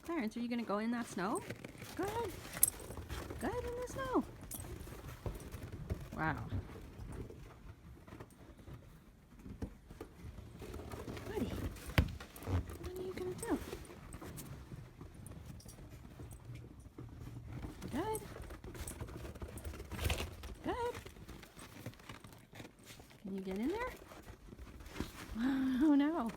Clarence, are you going to go in that snow? Go ahead. Go ahead in the snow. Wow. Buddy, what are you going to do? Good. Good. Can you get in there? Oh no.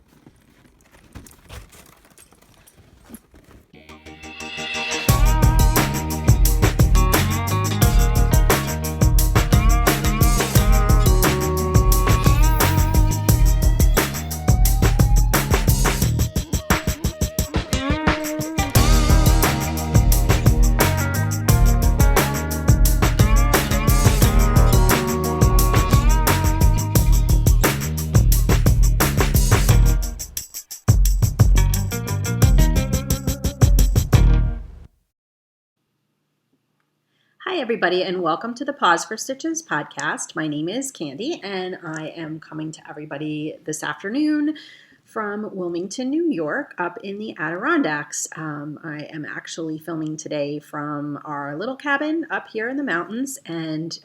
Hi, everybody, and welcome to the Paws for Stitches podcast. My name is Candy, and I am coming to everybody this afternoon from Wilmington, New York, up in the Adirondacks. I am actually filming today from our little cabin up here in the mountains, and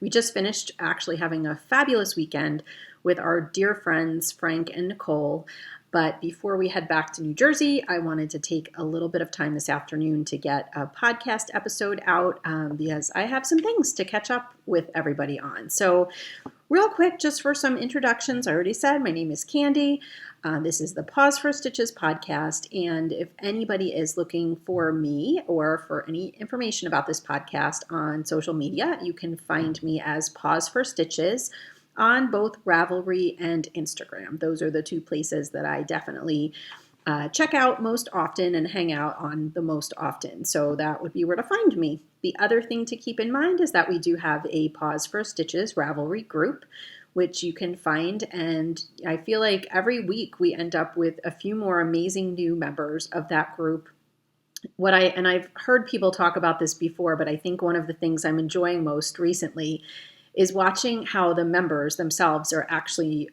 we just finished actually having a fabulous weekend with our dear friends Frank and Nicole. But before we head back to New Jersey, I wanted to take a little bit of time this afternoon to get a podcast episode out because I have some things to catch up with everybody on. So real quick, just for some introductions, I already said my name is Candy. This is the Paws for Stitches podcast. And if anybody is looking for me or for any information about this podcast on social media, you can find me as Paws for Stitches on both Ravelry and Instagram. Those are the two places that I definitely check out most often and hang out on the most often. So that would be where to find me. The other thing to keep in mind is that we do have a Paws for Stitches Ravelry group, which you can find. And I feel like every week we end up with a few more amazing new members of that group. And I've heard people talk about this before, but I think one of the things I'm enjoying most recently is watching how the members themselves are actually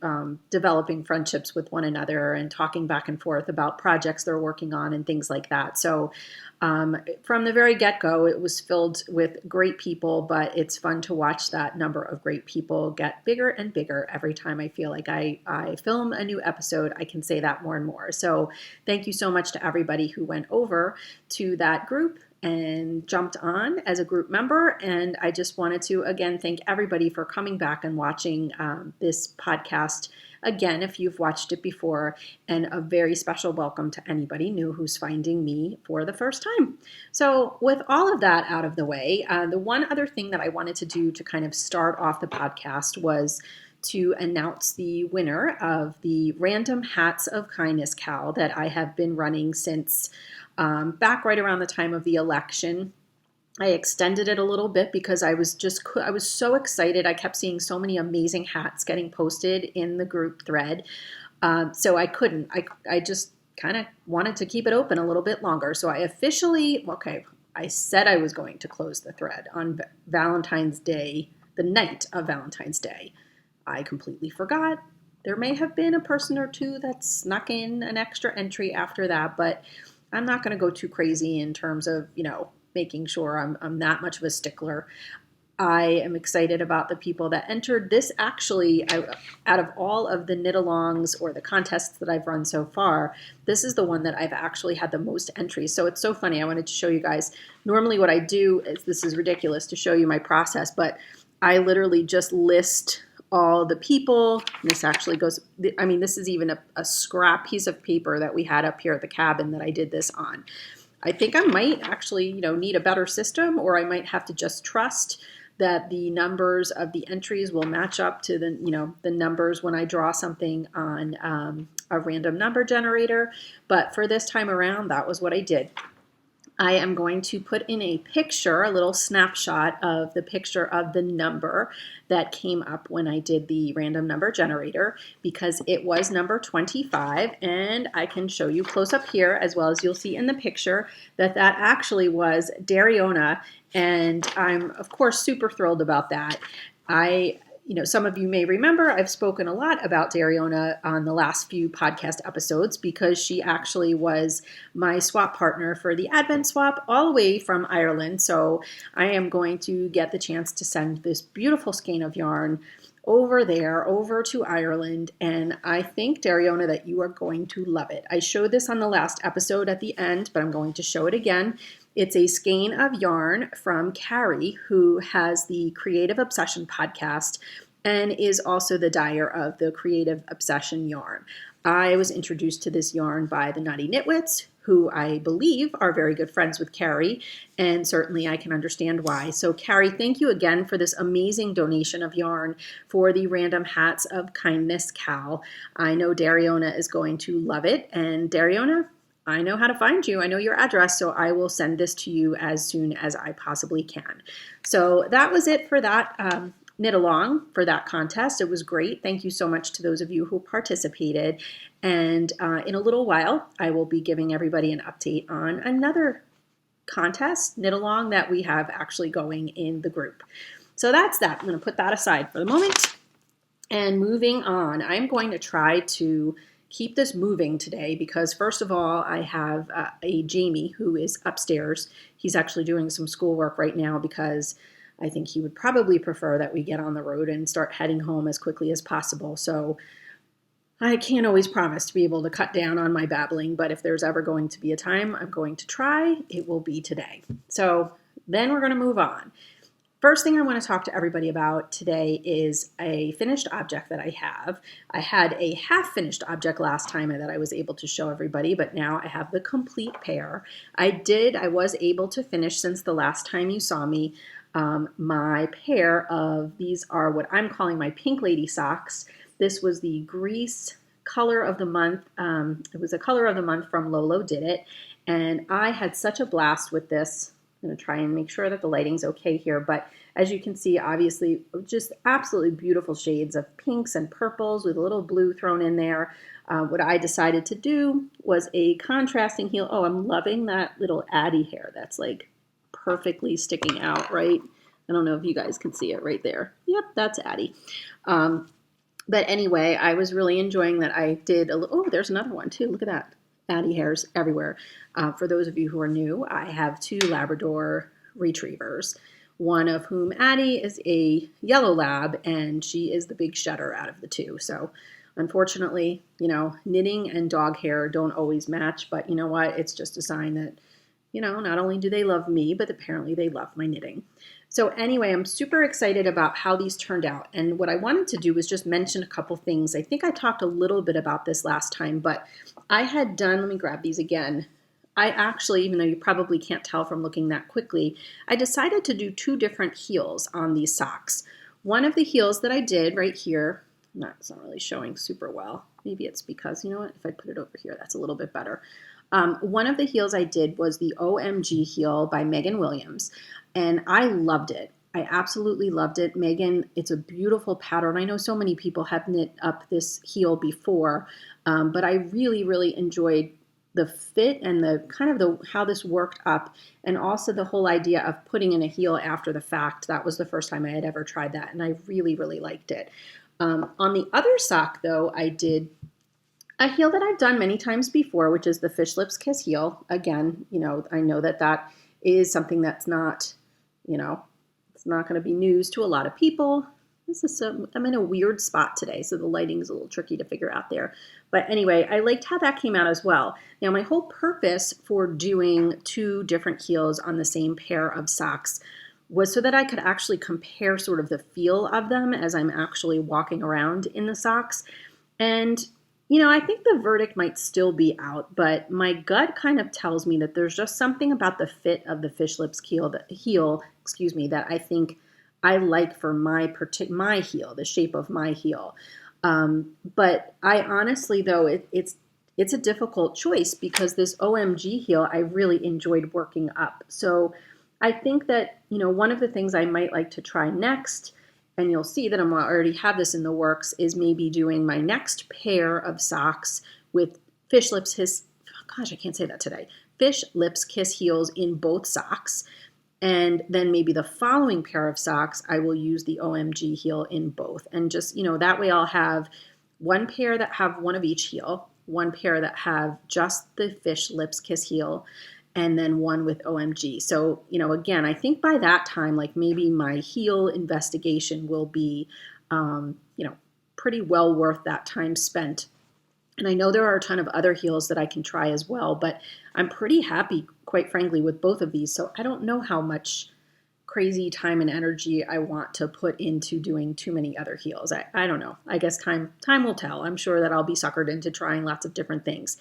developing friendships with one another and talking back and forth about projects they're working on and things like that. So from the very get-go, it was filled with great people, but it's fun to watch that number of great people get bigger and bigger every time I feel like I film a new episode. I can say that more and more. So thank you so much to everybody who went over to that group and jumped on as a group member. And I just wanted to, again, thank everybody for coming back and watching this podcast again, if you've watched it before, and a very special welcome to anybody new who's finding me for the first time. So with all of that out of the way, the one other thing that I wanted to do to kind of start off the podcast was to announce the winner of the Random Hats of Kindness Cal that I have been running since back right around the time of the election. I extended it a little bit because I was so excited. I kept seeing so many amazing hats getting posted in the group thread. So I just kind of wanted to keep it open a little bit longer. So I said I was going to close the thread on Valentine's Day, the night of Valentine's Day. I completely forgot. There may have been a person or two that snuck in an extra entry after that, but I'm not going to go too crazy in terms of, making sure I'm that much of a stickler. I am excited about the people that entered this. Actually, out of all of the knit-alongs or the contests that I've run so far, this is the one that I've actually had the most entries. So it's so funny. I wanted to show you guys. Normally what I do is, this is ridiculous to show you my process, but I literally just list all the people. This actually goes, this is even a scrap piece of paper that we had up here at the cabin that I did this on. I think I might actually, need a better system, or I might have to just trust that the numbers of the entries will match up to the numbers when I draw something on a random number generator. But for this time around, that was what I did. I am going to put in a picture, a little snapshot of the picture of the number that came up when I did the random number generator, because it was number 25, and I can show you close up here, as well as you'll see in the picture, that actually was Dariona, and I'm of course super thrilled about that. some of you may remember I've spoken a lot about Dariona on the last few podcast episodes because she actually was my swap partner for the Advent swap all the way from Ireland. So I am going to get the chance to send this beautiful skein of yarn over there, over to Ireland. And I think, Dariona, that you are going to love it. I showed this on the last episode at the end, but I'm going to show it again. It's a skein of yarn from Carrie, who has the Creative Obsession podcast and is also the dyer of the Creative Obsession yarn. I was introduced to this yarn by the Nutty Knitwits, who I believe are very good friends with Carrie, and certainly I can understand why. So Carrie, thank you again for this amazing donation of yarn for the Random Hats of Kindness Cal. I know Dariona is going to love it, and Dariona, I know how to find you. I know your address, so I will send this to you as soon as I possibly can. So that was it for that knit along, for that contest. It was great. Thank you so much to those of you who participated. And in a little while, I will be giving everybody an update on another contest, knit along, that we have actually going in the group. So that's that. I'm going to put that aside for the moment. And moving on, I'm going to try to keep this moving today because, first of all, I have a Jamie who is upstairs. He's actually doing some schoolwork right now because I think he would probably prefer that we get on the road and start heading home as quickly as possible. So I can't always promise to be able to cut down on my babbling, but if there's ever going to be a time I'm going to try, it will be today. So then we're going to move on. First thing I want to talk to everybody about today is a finished object that I have. I had a half-finished object last time that I was able to show everybody, but now I have the complete pair. I was able to finish, since the last time you saw me, my pair of, these are what I'm calling my Pink Lady socks. This was the Grease color of the month. It was a color of the month from Lolo Did It, and I had such a blast with this. I'm going to try and make sure that the lighting's okay here, but as you can see, obviously, just absolutely beautiful shades of pinks and purples with a little blue thrown in there. What I decided to do was a contrasting heel. Oh, I'm loving that little Addie hair. That's like perfectly sticking out, right? I don't know if you guys can see it right there. Yep, that's Addie. But anyway, I was really enjoying that. I did oh, there's another one too. Look at that. Addie hairs everywhere. For those of you who are new, I have 2 Labrador retrievers, one of whom, Addie, is a yellow lab, and she is the big shedder out of the 2. So unfortunately, knitting and dog hair don't always match, but you know what? It's just a sign that, not only do they love me, but apparently they love my knitting. So anyway, I'm super excited about how these turned out. And what I wanted to do was just mention a couple things. I think I talked a little bit about this last time, but I had done, let me grab these again. I actually, even though you probably can't tell from looking that quickly, I decided to do 2 different heels on these socks. One of the heels that I did right here, it's not really showing super well. Maybe it's because, you know what, if I put it over here, that's a little bit better. One of the heels I did was the OMG heel by Megan Williams, and I loved it. I absolutely loved it. Megan, it's a beautiful pattern. I know so many people have knit up this heel before, but I really, really enjoyed the fit and the kind of how this worked up, and also the whole idea of putting in a heel after the fact. That was the first time I had ever tried that, and I really, really liked it. On the other sock, though, I did a heel that I've done many times before, which is the Fish Lips Kiss heel. Again, I know that is something that's not, it's not going to be news to a lot of people. I'm in a weird spot today, so the lighting's a little tricky to figure out there. But anyway, I liked how that came out as well. Now, my whole purpose for doing 2 different heels on the same pair of socks was so that I could actually compare sort of the feel of them as I'm actually walking around in the socks. And I think the verdict might still be out, but my gut kind of tells me that there's just something about the fit of the Fish Lips heel, that I think I like for my heel, the shape of my heel. But I honestly, though, it's a difficult choice because this OMG heel I really enjoyed working up. So I think that, one of the things I might like to try next, and you'll see that I already have this in the works, is maybe doing my next pair of socks with Fish Lips Kiss heels in both socks. And then maybe the following pair of socks, I will use the OMG heel in both. And just, that way I'll have one pair that have one of each heel, one pair that have just the Fish Lips Kiss heel, and then one with OMG. So, again, I think by that time, like maybe my heel investigation will be, pretty well worth that time spent. And I know there are a ton of other heels that I can try as well, but I'm pretty happy, quite frankly, with both of these. So I don't know how much crazy time and energy I want to put into doing too many other heels. I don't know. I guess time will tell. I'm sure that I'll be suckered into trying lots of different things.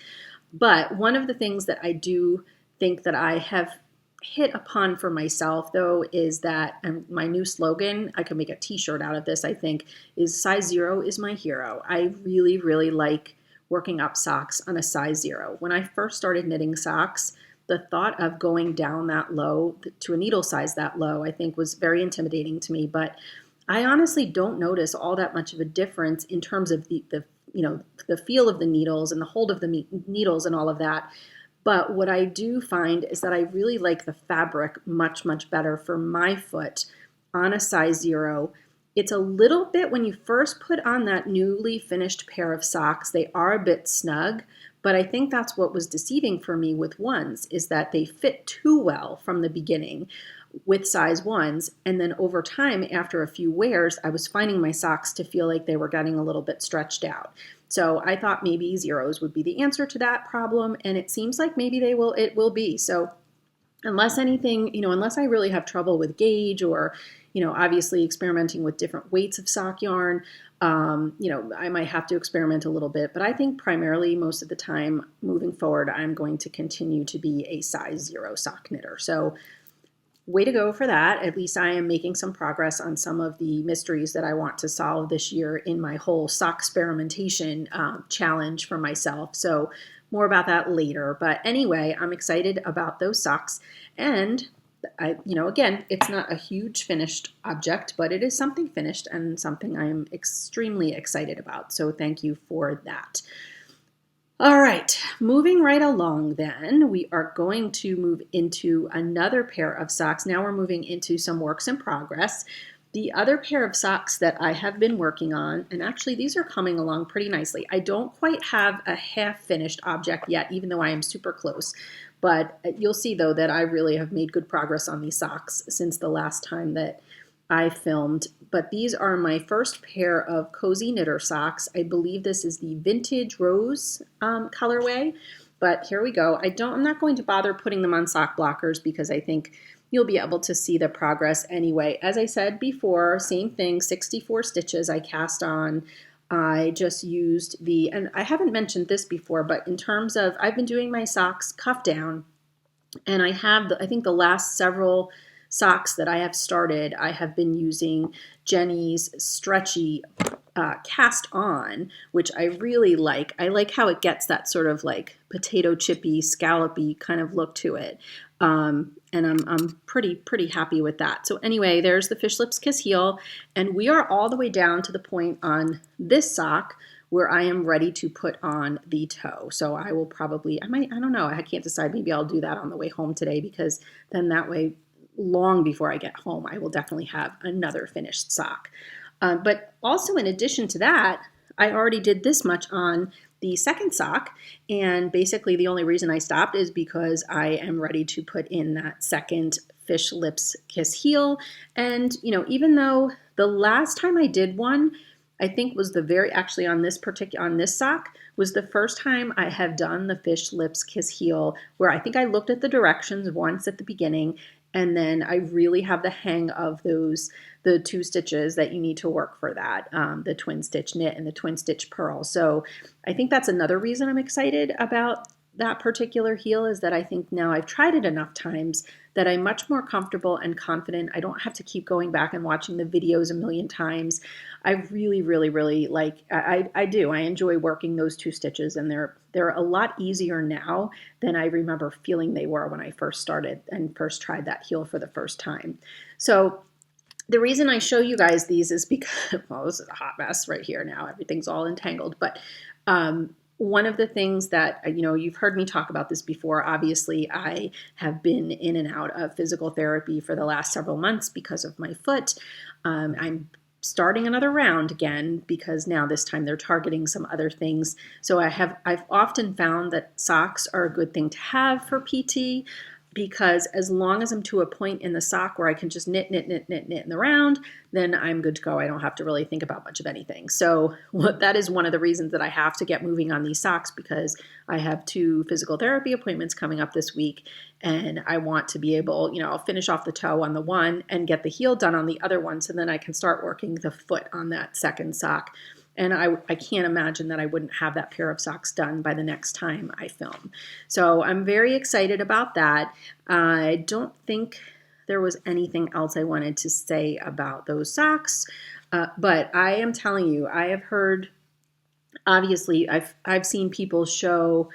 But one of the things that I do think that I have hit upon for myself, though, is that, and my new slogan, I could make a t-shirt out of this, I think, is size 0 is my hero. I really, really like working up socks on a size 0. When I first started knitting socks, the thought of going down that low to a needle size that low, I think was very intimidating to me. But I honestly don't notice all that much of a difference in terms of the feel of the needles and the hold of the needles and all of that. But what I do find is that I really like the fabric much, much better for my foot on a size 0. It's a little bit, when you first put on that newly finished pair of socks, they are a bit snug, but I think that's what was deceiving for me with ones, is that they fit too well from the beginning with size 1s, and then over time, after a few wears, I was finding my socks to feel like they were getting a little bit stretched out. So I thought maybe 0s would be the answer to that problem, and it seems like maybe it will be. So unless anything, unless I really have trouble with gauge or, obviously experimenting with different weights of sock yarn, I might have to experiment a little bit, but I think primarily most of the time moving forward, I'm going to continue to be a size 0 sock knitter. So way to go for that. At least I am making some progress on some of the mysteries that I want to solve this year in my whole sock experimentation challenge for myself. So more about that later. But anyway, I'm excited about those socks. And again, it's not a huge finished object, but it is something finished and something I'm extremely excited about. So thank you for that. All right, moving right along then, we are going to move into another pair of socks. Now we're moving into some works in progress. The other pair of socks that I have been working on, and actually these are coming along pretty nicely. I don't quite have a half finished object yet, even though I am super close. But you'll see though that I really have made good progress on these socks since the last time that I filmed. But these are my first pair of cozy knitter socks. I believe this is the Vintage Rose colorway. But here we go. I'm not going to bother putting them on sock blockers because I think you'll be able to see the progress anyway. As I said before, same thing, 64 stitches I cast on. I just used and I haven't mentioned this before, but in terms of, I've been doing my socks cuff down, and I think the last several socks that I have started, I have been using Jenny's stretchy cast on, which I really like. I like how it gets that sort of like potato chippy, scallopy kind of look to it. And I'm pretty happy with that. So anyway, there's the Fish Lips Kiss heel, and we are all the way down to the point on this sock where I am ready to put on the toe. So I will probably, I don't know, I can't decide. Maybe I'll do that on the way home today, because then that way, long before I get home, I will definitely have another finished sock. But also in addition to that, I already did this much on the second sock, and basically the only reason I stopped is because I am ready to put in that second Fish Lips Kiss heel. And even though the last time I did one, I think was actually on this sock was the first time I have done the Fish Lips Kiss heel, where I think I looked at the directions once at the beginning, and then I really have the hang of the 2 stitches that you need to work for that, the twin stitch knit and the twin stitch purl. So I think that's another reason I'm excited about that particular heel, is that I think now I've tried it enough times that I'm much more comfortable and confident. I don't have to keep going back and watching the videos a million times. I really, really, really like, I do. I enjoy working those 2 stitches, and they're a lot easier now than I remember feeling they were when I first started and first tried that heel for the first time. So the reason I show you guys these is because, well, this is a hot mess right here now. Everything's all entangled. But one of the things that, you've heard me talk about this before. Obviously, I have been in and out of physical therapy for the last several months because of my foot. I'm starting another round again because now this time they're targeting some other things. So I've often found that socks are a good thing to have for PT, because as long as I'm to a point in the sock where I can just knit in the round, then I'm good to go. I don't have to really think about much of anything. So that is one of the reasons that I have to get moving on these socks, because I have 2 physical therapy appointments coming up this week, and I want to be able, I'll finish off the toe on the one and get the heel done on the other one, so then I can start working the foot on that second sock. And I can't imagine that I wouldn't have that pair of socks done by the next time I film. So I'm very excited about that. I don't think there was anything else I wanted to say about those socks. But I am telling you, I have heard, obviously, I've seen people show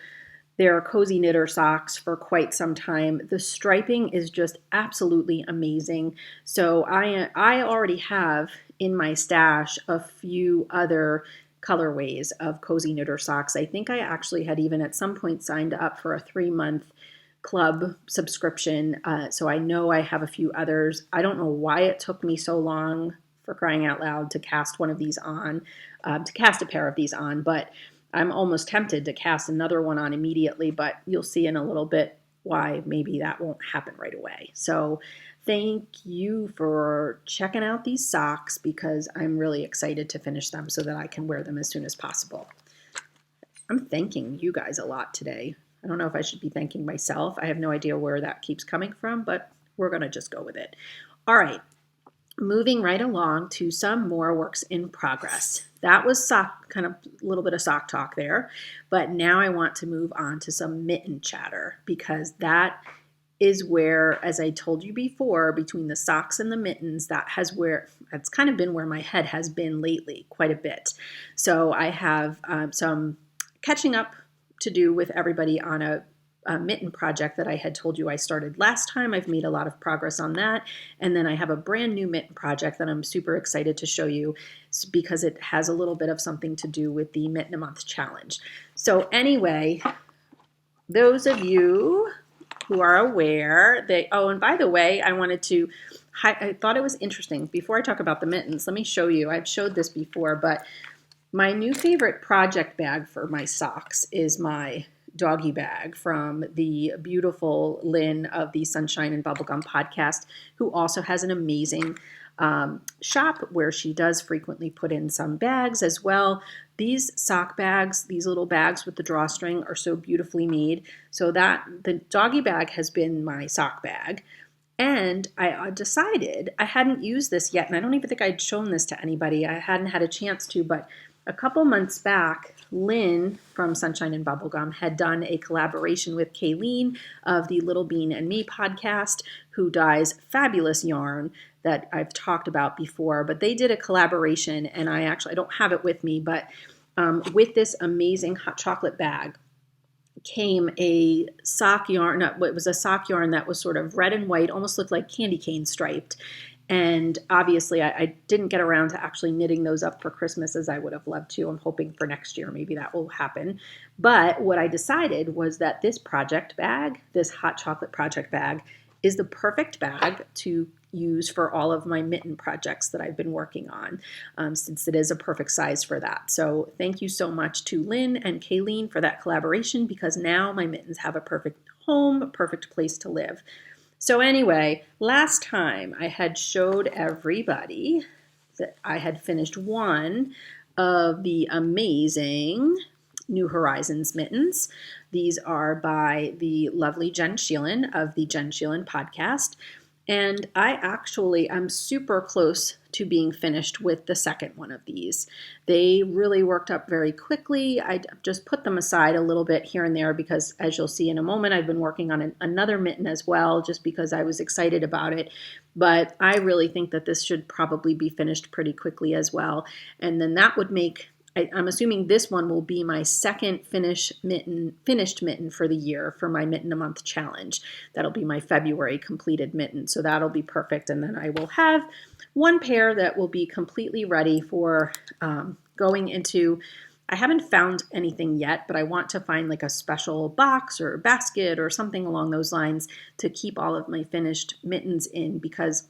their cozy knitter socks for quite some time. The striping is just absolutely amazing. So I already have in my stash a few other colorways of cozy knitter socks. I think I actually had even at some point signed up for a 3-month club subscription. So I know I have a few others. I don't know why it took me so long, for crying out loud, to cast one of these on, to cast a pair of these on, but I'm almost tempted to cast another one on immediately, but you'll see in a little bit why maybe that won't happen right away. So thank you for checking out these socks, because I'm really excited to finish them so that I can wear them as soon as possible. I'm thanking you guys a lot today. I don't know if I should be thanking myself. I have no idea where that keeps coming from, but we're going to just go with it. All right. Moving right along to some more works in progress. That was sock, kind of a little bit of sock talk there, but now I want to move on to some mitten chatter, because that is where, as I told you before, between the socks and the mittens, that's kind of been where my head has been lately quite a bit. So I have some catching up to do with everybody on a mitten project that I had told you I started last time. I've made a lot of progress on that. And then I have a brand new mitten project that I'm super excited to show you, because it has a little bit of something to do with the Mitten a Month Challenge. So anyway, those of you who are aware, and by the way, I thought it was interesting. Before I talk about the mittens, let me show you. I've showed this before, but my new favorite project bag for my socks is my doggy bag from the beautiful Lynn of the Sunshine and Bubblegum podcast, who also has an amazing shop where she does frequently put in some bags as well. These sock bags, these little bags with the drawstring, are so beautifully made. So that the doggy bag has been my sock bag. And I decided, I hadn't used this yet, and I don't even think I'd shown this to anybody. I hadn't had a chance to, but a couple months back, Lynn from Sunshine and Bubblegum had done a collaboration with Kayleen of the Little Bean and Me podcast, who dyes fabulous yarn that I've talked about before. But they did a collaboration, and I don't have it with me, but with this amazing hot chocolate bag came a sock yarn. It was a sock yarn that was sort of red and white, almost looked like candy cane striped. And obviously, I didn't get around to actually knitting those up for Christmas as I would have loved to. I'm hoping for next year, maybe that will happen. But what I decided was that this project bag, this hot chocolate project bag, is the perfect bag to use for all of my mitten projects that I've been working on, since it is a perfect size for that. So thank you so much to Lynn and Kayleen for that collaboration, because now my mittens have a perfect home, a perfect place to live. So anyway, last time I had showed everybody that I had finished one of the amazing New Horizons mittens. These are by the lovely Jen Sheelan of the Jen Sheelan podcast. And I'm super close to being finished with the second one of these. They really worked up very quickly. I just put them aside a little bit here and there because, as you'll see in a moment, I've been working on another mitten as well, just because I was excited about it. But I really think that this should probably be finished pretty quickly as well. And then that would make, I'm assuming this one will be my second finished mitten for the year for my Mitten a Month Challenge. That'll be my February completed mitten. So that'll be perfect. And then I will have one pair that will be completely ready for going into, I haven't found anything yet, but I want to find like a special box or basket or something along those lines to keep all of my finished mittens in, because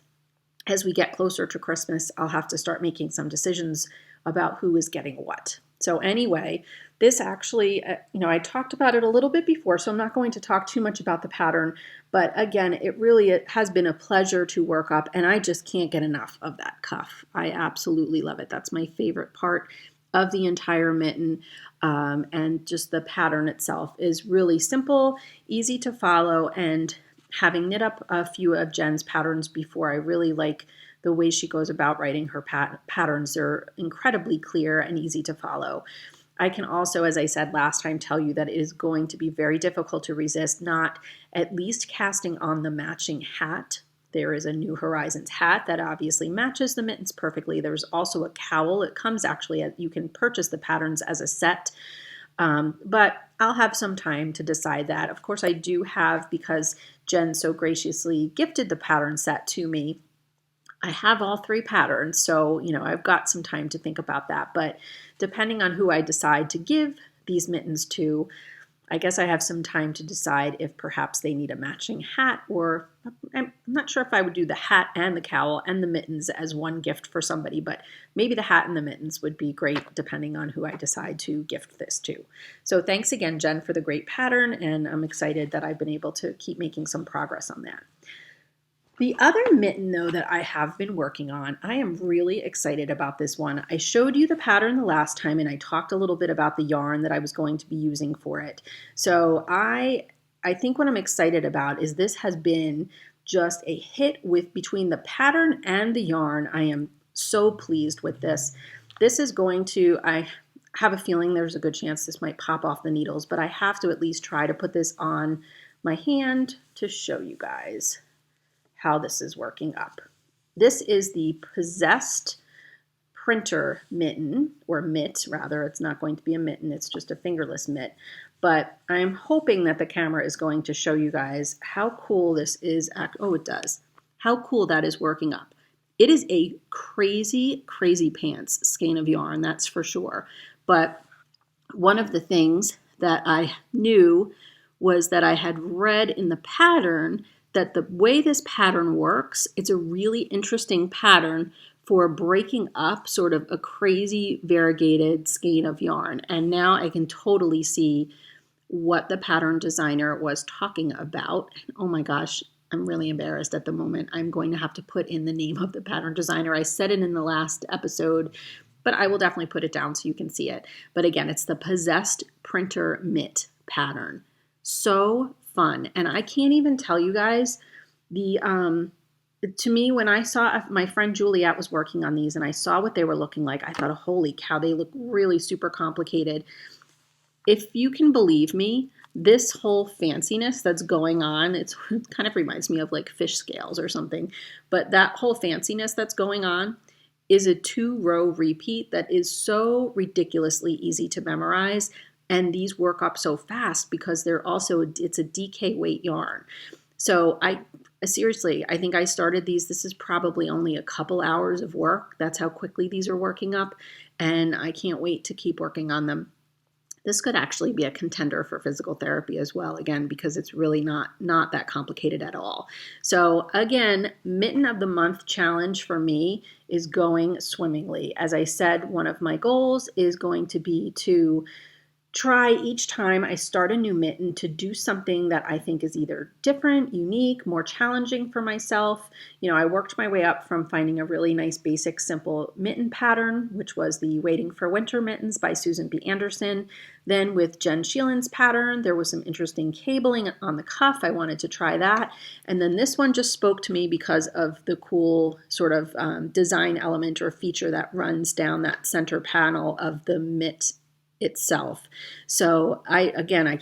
as we get closer to Christmas, I'll have to start making some decisions about who is getting what. So anyway, this actually, I talked about it a little bit before, so I'm not going to talk too much about the pattern, but again, it has been a pleasure to work up, and I just can't get enough of that cuff. I absolutely love it. That's my favorite part of the entire mitten, and just the pattern itself is really simple, easy to follow, and having knit up a few of Jen's patterns before, I really like the way she goes about writing her patterns. They're incredibly clear and easy to follow. I can also, as I said last time, tell you that it is going to be very difficult to resist not at least casting on the matching hat. There is a New Horizons hat that obviously matches the mittens perfectly. There's also a cowl. It comes actually, you can purchase the patterns as a set. But I'll have some time to decide that. Of course, I do have, because Jen so graciously gifted the pattern set to me, I have all 3 patterns, so I've got some time to think about that. But depending on who I decide to give these mittens to, I guess I have some time to decide if perhaps they need a matching hat, or I'm not sure if I would do the hat and the cowl and the mittens as one gift for somebody, but maybe the hat and the mittens would be great depending on who I decide to gift this to. So thanks again, Jen, for the great pattern, and I'm excited that I've been able to keep making some progress on that. The other mitten, though, that I have been working on, I am really excited about this one. I showed you the pattern the last time, and I talked a little bit about the yarn that I was going to be using for it. So I think what I'm excited about is this has been just a hit with between the pattern and the yarn. I am so pleased with this. This is going to, I have a feeling there's a good chance this might pop off the needles, but I have to at least try to put this on my hand to show you guys how this is working up. This is the Possessed printer mitten, or mitt rather. It's not going to be a mitten, it's just a fingerless mitt. But I'm hoping that the camera is going to show you guys how cool this is. Oh, it does. How cool that is working up. It is a crazy, crazy pants skein of yarn, that's for sure. But one of the things that I knew was that I had read in the pattern that the way this pattern works, it's a really interesting pattern for breaking up sort of a crazy variegated skein of yarn. And now I can totally see what the pattern designer was talking about. Oh my gosh, I'm really embarrassed at the moment. I'm going to have to put in the name of the pattern designer. I said it in the last episode, but I will definitely put it down so you can see it. But again, it's the Possessed Printer Mitt pattern. So fun. And I can't even tell you guys, to me, when I saw my friend Juliet was working on these and I saw what they were looking like, I thought, oh, holy cow, they look really super complicated. If you can believe me, this whole fanciness that's going on, it kind of reminds me of like fish scales or something, but that whole fanciness that's going on is a 2-row repeat that is so ridiculously easy to memorize. And these work up so fast because it's a DK weight yarn. So seriously, I think I started these. This is probably only a couple hours of work. That's how quickly these are working up. And I can't wait to keep working on them. This could actually be a contender for physical therapy as well, again, because it's really not that complicated at all. So again, Mitten of the Month challenge for me is going swimmingly. As I said, one of my goals is going to be to try each time I start a new mitten to do something that I think is either different, unique, more challenging for myself. I worked my way up from finding a really nice, basic, simple mitten pattern, which was the Waiting for Winter Mittens by Susan B. Anderson. Then with Jen Sheelan's pattern, there was some interesting cabling on the cuff. I wanted to try that. And then this one just spoke to me because of the cool sort of design element or feature that runs down that center panel of the mitt itself. So I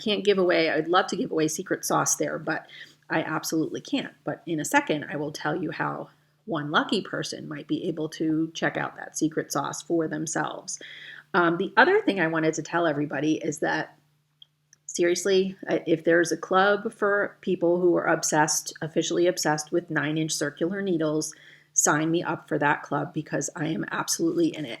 can't give away, I'd love to give away secret sauce there, but I absolutely can't. But in a second, I will tell you how one lucky person might be able to check out that secret sauce for themselves. The other thing I wanted to tell everybody is that, seriously, if there's a club for people who are officially obsessed with 9-inch circular needles, sign me up for that club because I am absolutely in it.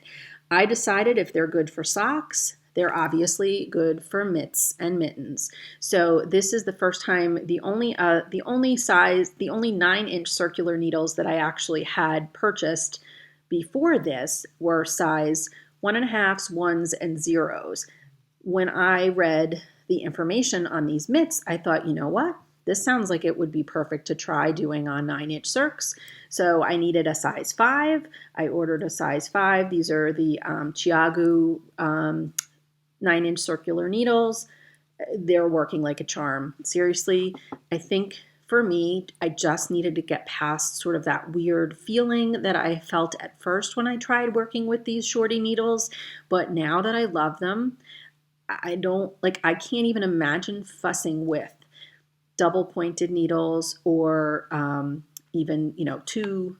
I decided if they're good for socks, they're obviously good for mitts and mittens. So this is the first time, the only 9-inch circular needles that I actually had purchased before this were size 1.5s, 1s, and 0s. When I read the information on these mitts, I thought, you know what? This sounds like it would be perfect to try doing on 9-inch circs. So I needed a size 5. I ordered a size 5. These are the Chiagu 9-inch circular needles. They're working like a charm. Seriously, I think for me, I just needed to get past sort of that weird feeling that I felt at first when I tried working with these shorty needles. But now that I love them, I can't even imagine fussing with double pointed needles or even, two.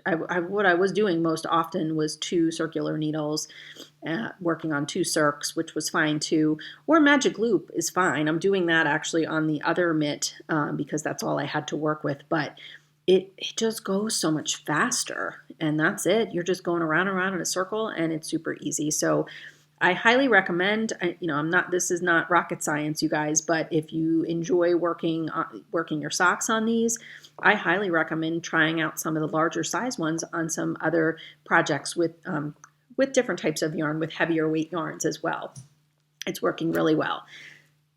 What I was doing most often was 2 circular needles, working on 2 circs, which was fine too. Or magic loop is fine. I'm doing that actually on the other mitt because that's all I had to work with. But it just goes so much faster, and that's it. You're just going around and around in a circle, and it's super easy. So I highly recommend, this is not rocket science, you guys, but if you enjoy working your socks on these, I highly recommend trying out some of the larger size ones on some other projects with different types of yarn, with heavier weight yarns as well. It's working really well.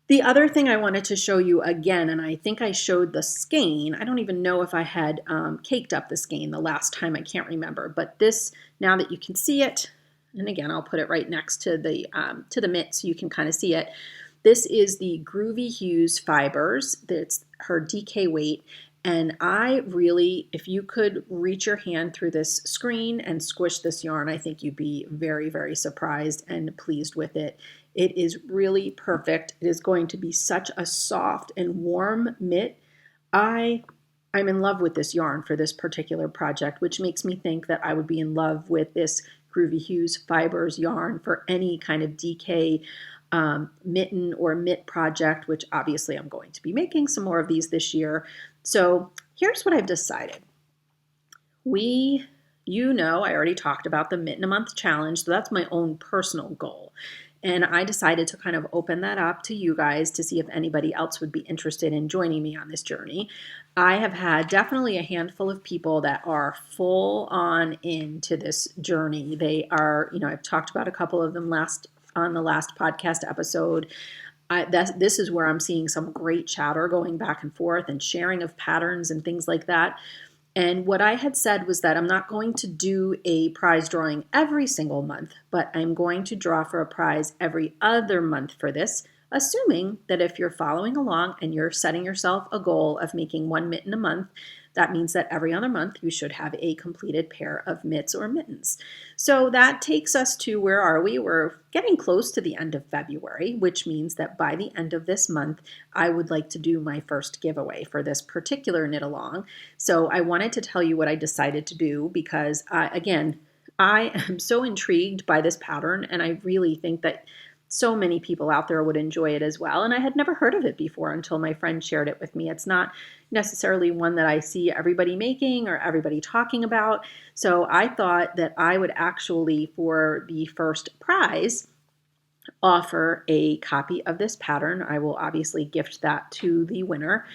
The other thing I wanted to show you again, and I think I showed the skein. I don't even know if I had caked up the skein the last time. I can't remember. But this, now that you can see it, and again, I'll put it right next to the mitt so you can kind of see it. This is the Groovy Hues fibers. That's her DK weight. And I really, if you could reach your hand through this screen and squish this yarn, I think you'd be very, very surprised and pleased with it. It is really perfect. It is going to be such a soft and warm mitt. I'm in love with this yarn for this particular project, which makes me think that I would be in love with this Groovy Hues fibers yarn for any kind of DK mitten or mitt project, which obviously I'm going to be making some more of these this year. So here's what I've decided. I already talked about the Mitten a Month challenge, so that's my own personal goal. And I decided to kind of open that up to you guys to see if anybody else would be interested in joining me on this journey. I have had definitely a handful of people that are full on into this journey. They are, I've talked about a couple of them on the last podcast episode. This is where I'm seeing some great chatter going back and forth and sharing of patterns and things like that. And what I had said was that I'm not going to do a prize drawing every single month, but I'm going to draw for a prize every other month for this, assuming that if you're following along and you're setting yourself a goal of making 1 mitten a month, that means that every other month you should have a completed pair of mitts or mittens. So that takes us to, where are we? We're getting close to the end of February, which means that by the end of this month, I would like to do my first giveaway for this particular knit along. So I wanted to tell you what I decided to do because, again, I am so intrigued by this pattern, and I really think that so many people out there would enjoy it as well. And I had never heard of it before until my friend shared it with me. It's not necessarily one that I see everybody making or everybody talking about. So I thought that I would actually, for the first prize, offer a copy of this pattern. I will obviously gift that to the winner.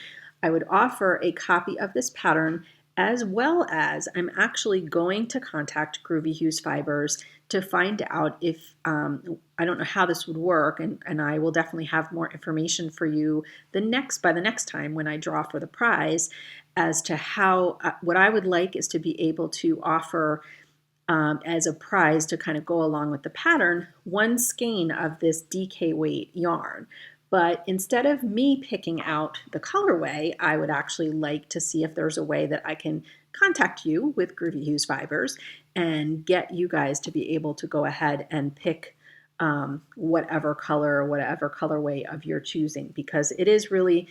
I would offer a copy of this pattern, as well as I'm actually going to contact Groovy Hues Fibers to find out if, I don't know how this would work, and I will definitely have more information for you by the next time when I draw for the prize, as to how, what I would like is to be able to offer as a prize to kind of go along with the pattern, 1 skein of this DK weight yarn. But instead of me picking out the colorway, I would actually like to see if there's a way that I can contact you with Groovy Hues Fibers and get you guys to be able to go ahead and pick whatever color, whatever colorway of your choosing, because it is really,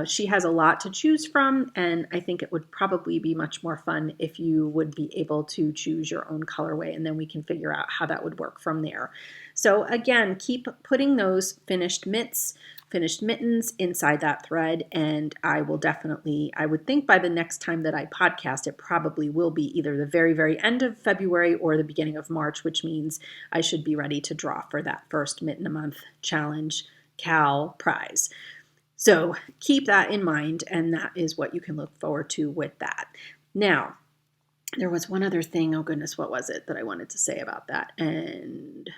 she has a lot to choose from, and I think it would probably be much more fun if you would be able to choose your own colorway, and then we can figure out how that would work from there. So again, keep putting those finished mitts finished mittens inside that thread, and I would think by the next time that I podcast, it probably will be either the very, very end of February or the beginning of March, which means I should be ready to draw for that first Mitten a Month Challenge Cal prize. So keep that in mind, and that is what you can look forward to with that. Now, there was one other thing, oh goodness, what was it that I wanted to say about that? And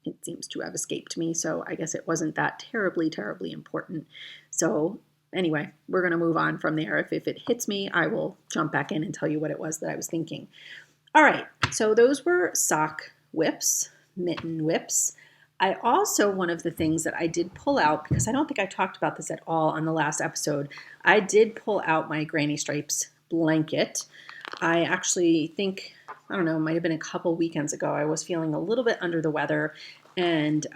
it seems to have escaped me, so I guess it wasn't that terribly, terribly important. So anyway, we're going to move on from there. If it hits me, I will jump back in and tell you what it was that I was thinking. All right, so those were sock whips, mitten whips. I also, one of the things that I did pull out, because I don't think I talked about this at all on the last episode, I did pull out my Granny Stripes blanket. I actually think, I don't know, it might have been a couple weekends ago, I was feeling a little bit under the weather, and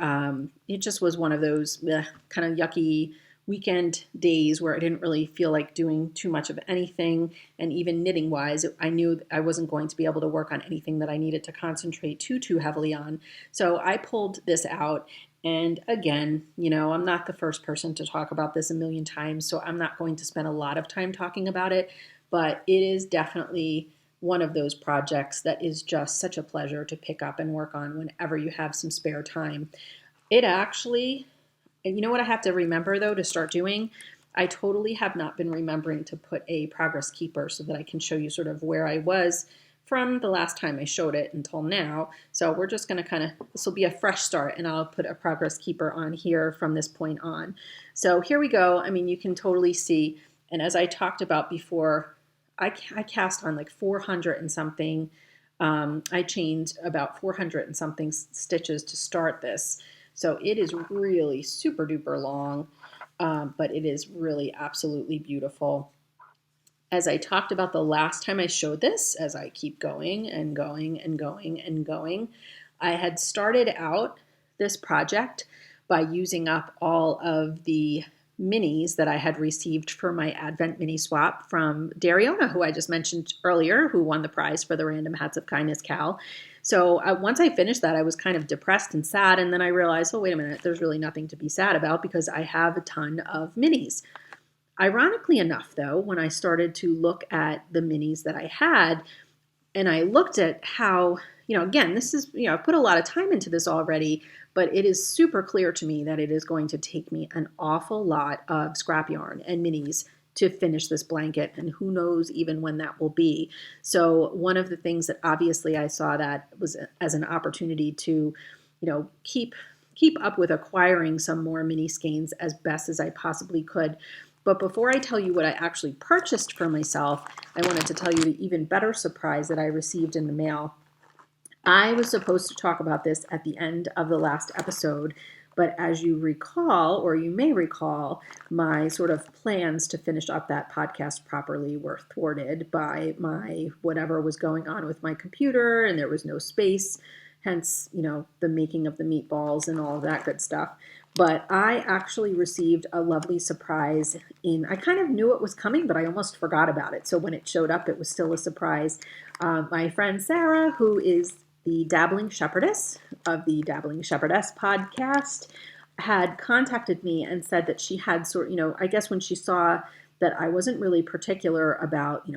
it just was one of those kind of yucky weekend days where I didn't really feel like doing too much of anything. And even knitting wise, I knew I wasn't going to be able to work on anything that I needed to concentrate too heavily on. So I pulled this out. And again, I'm not the first person to talk about this a million times, so I'm not going to spend a lot of time talking about it, but it is definitely one of those projects that is just such a pleasure to pick up and work on whenever you have some spare time. It actually, and you know what I have to remember though to start doing? I totally have not been remembering to put a progress keeper so that I can show you sort of where I was from the last time I showed it until now. So we're just going to this will be a fresh start, and I'll put a progress keeper on here from this point on. So here we go. I mean, you can totally see, and as I talked about before, I cast on like 400 and something. I chained about 400 and something stitches to start this. So it is really super duper long, but it is really absolutely beautiful. As I talked about the last time I showed this, as I keep going and going and going and going, I had started out this project by using up all of the minis that I had received for my Advent mini swap from Dariona, who I just mentioned earlier, who won the prize for the Random Hats of Kindness Cal. So once I finished that, I was kind of depressed and sad, and then I realized, oh, wait a minute, there's really nothing to be sad about because I have a ton of minis. Ironically enough, though, when I started to look at the minis that I had, and I looked at how, again, this is, I put a lot of time into this already, but it is super clear to me that it is going to take me an awful lot of scrap yarn and minis to finish this blanket, and who knows even when that will be. So one of the things that obviously I saw that was as an opportunity to, keep up with acquiring some more mini skeins as best as I possibly could. But before I tell you what I actually purchased for myself, I wanted to tell you the even better surprise that I received in the mail. I was supposed to talk about this at the end of the last episode, but as you recall, or you may recall, my sort of plans to finish up that podcast properly were thwarted by my whatever was going on with my computer, and there was no space, hence, the making of the meatballs and all of that good stuff. But I actually received a lovely surprise I kind of knew it was coming, but I almost forgot about it. So when it showed up, it was still a surprise. My friend Sarah, who is the Dabbling Shepherdess of the Dabbling Shepherdess podcast, had contacted me and said that she had I guess when she saw that I wasn't really particular about,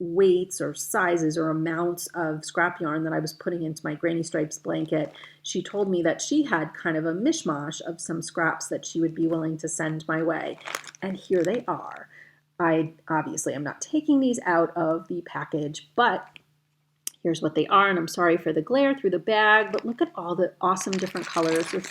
weights or sizes or amounts of scrap yarn that I was putting into my Granny Stripes blanket, she told me that she had kind of a mishmash of some scraps that she would be willing to send my way. And here they are. I obviously am not taking these out of the package, but here's what they are. And I'm sorry for the glare through the bag, but look at all the awesome different colors. There's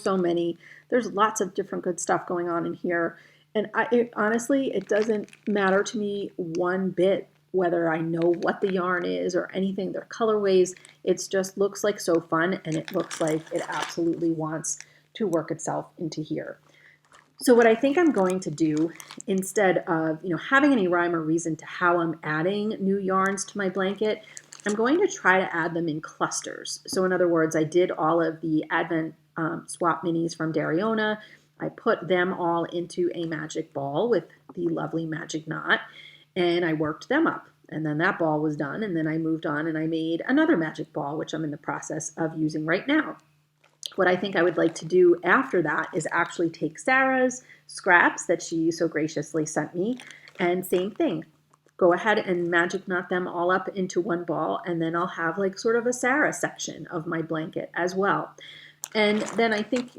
so many. There's lots of different good stuff going on in here. And honestly, it doesn't matter to me one bit whether I know what the yarn is or anything, their colorways. It just looks like so fun, and it looks like it absolutely wants to work itself into here. So what I think I'm going to do, instead of having any rhyme or reason to how I'm adding new yarns to my blanket, I'm going to try to add them in clusters. So in other words, I did all of the Advent swap minis from Dariona. I put them all into a magic ball with the lovely magic knot, and I worked them up. And then that ball was done, and then I moved on and I made another magic ball, which I'm in the process of using right now. What I think I would like to do after that is actually take Sarah's scraps that she so graciously sent me, and same thing. Go ahead and magic knot them all up into one ball, and then I'll have like sort of a Sarah section of my blanket as well. And then I think,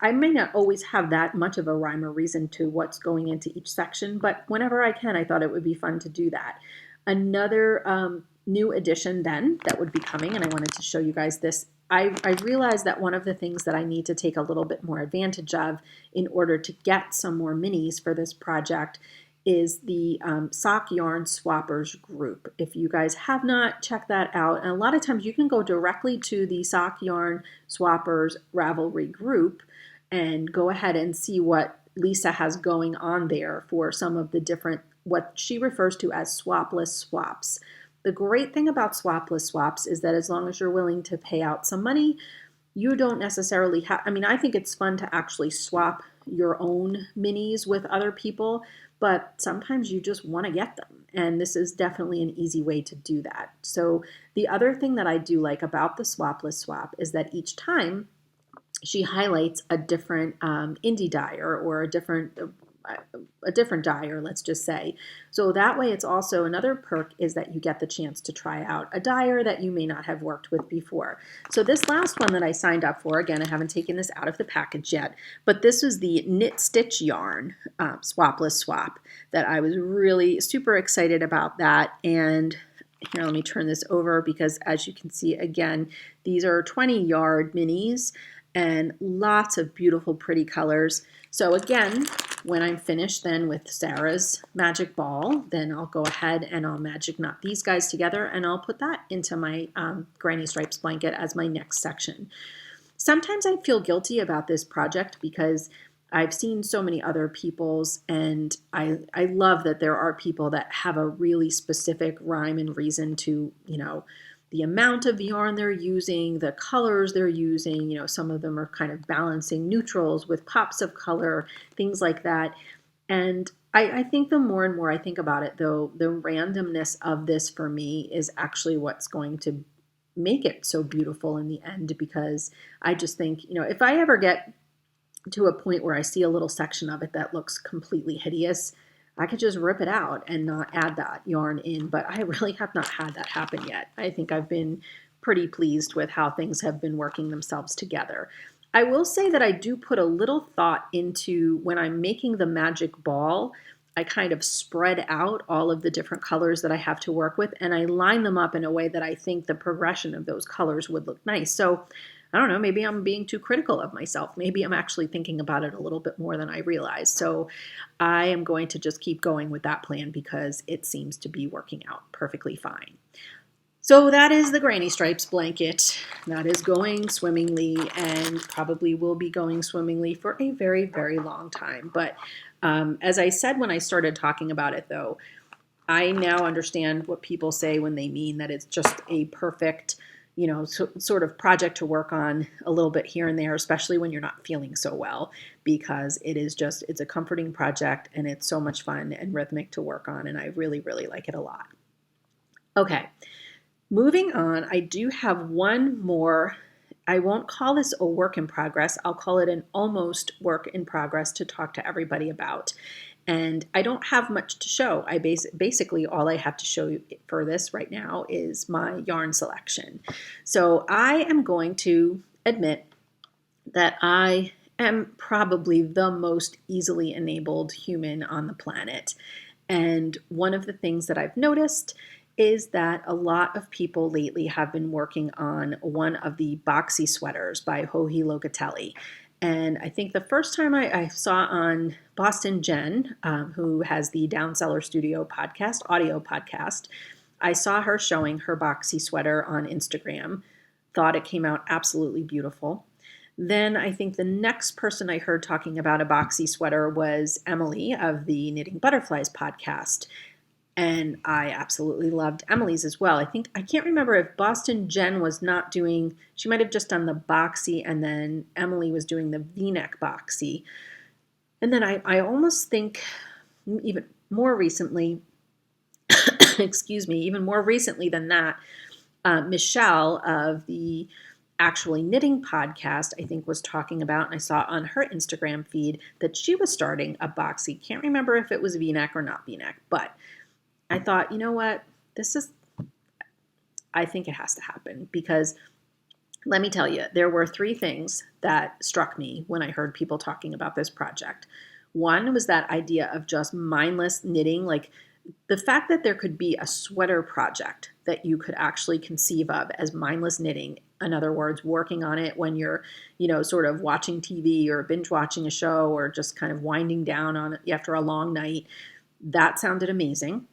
I may not always have that much of a rhyme or reason to what's going into each section, but whenever I can, I thought it would be fun to do that. Another new addition then that would be coming, and I wanted to show you guys this. I realized that one of the things that I need to take a little bit more advantage of in order to get some more minis for this project is the Sock Yarn Swappers group. If you guys have not checked that out, and a lot of times you can go directly to the Sock Yarn Swappers Ravelry group and go ahead and see what Lisa has going on there for some of the different, what she refers to as swapless swaps. The great thing about swapless swaps is that as long as you're willing to pay out some money, you don't necessarily have, I think it's fun to actually swap your own minis with other people, but sometimes you just want to get them. And this is definitely an easy way to do that. So the other thing that I do like about the swapless swap is that each time she highlights a different indie dyer or a different dyer, let's just say. So that way it's also another perk is that you get the chance to try out a dyer that you may not have worked with before. So this last one that I signed up for, again, I haven't taken this out of the package yet, but this was the Knit Stitch Yarn Swapless Swap that I was really super excited about that. And here, let me turn this over because as you can see, again, these are 20-yard minis and lots of beautiful, pretty colors. So again, when I'm finished then with Sarah's magic ball, then I'll go ahead and I'll magic knot these guys together and I'll put that into my Granny Stripes blanket as my next section. Sometimes I feel guilty about this project because I've seen so many other people's, and I love that there are people that have a really specific rhyme and reason to, the amount of yarn they're using, the colors they're using. Some of them are kind of balancing neutrals with pops of color, things like that. And I think the more and more I think about it, though, the randomness of this for me is actually what's going to make it so beautiful in the end, because I just think, if I ever get to a point where I see a little section of it that looks completely hideous, I could just rip it out and not add that yarn in, but I really have not had that happen yet. I think I've been pretty pleased with how things have been working themselves together. I will say that I do put a little thought into when I'm making the magic ball. I kind of spread out all of the different colors that I have to work with, and I line them up in a way that I think the progression of those colors would look nice. So I don't know, maybe I'm being too critical of myself. Maybe I'm actually thinking about it a little bit more than I realize. So I am going to just keep going with that plan because it seems to be working out perfectly fine. So that is the Granny Stripes blanket. That is going swimmingly and probably will be going swimmingly for a very, very long time. But as I said when I started talking about it, though, I now understand what people say when they mean that it's just a perfect, sort of project to work on a little bit here and there, especially when you're not feeling so well, because it's a comforting project and it's so much fun and rhythmic to work on. And I really, really like it a lot. Okay. Moving on, I do have one more. I won't call this a work in progress. I'll call it an almost work in progress to talk to everybody about. And I don't have much to show. Basically all I have to show you for this right now is my yarn selection. So I am going to admit that I am probably the most easily enabled human on the planet. And one of the things that I've noticed is that a lot of people lately have been working on one of the boxy sweaters by Joji Locatelli. And I think the first time I saw on Boston Jen, who has the Downseller Studio podcast, audio podcast, I saw her showing her boxy sweater on Instagram, thought it came out absolutely beautiful. Then I think the next person I heard talking about a boxy sweater was Emily of the Knitting Butterflies podcast. And I absolutely loved Emily's as well. I can't remember if Boston Jen was not doing, she might have just done the boxy and then Emily was doing the V-neck boxy. And then I almost think even more recently, excuse me, even more recently than that, Michelle of the Actually Knitting podcast, I think, was talking about, and I saw on her Instagram feed that she was starting a boxy. Can't remember if it was V-neck or not V-neck, but I thought, you know what? I think it has to happen because let me tell you, there were three things that struck me when I heard people talking about this project. One was that idea of just mindless knitting, like the fact that there could be a sweater project that you could actually conceive of as mindless knitting. In other words, working on it when you're, sort of watching TV or binge watching a show or just kind of winding down on it after a long night. That sounded amazing.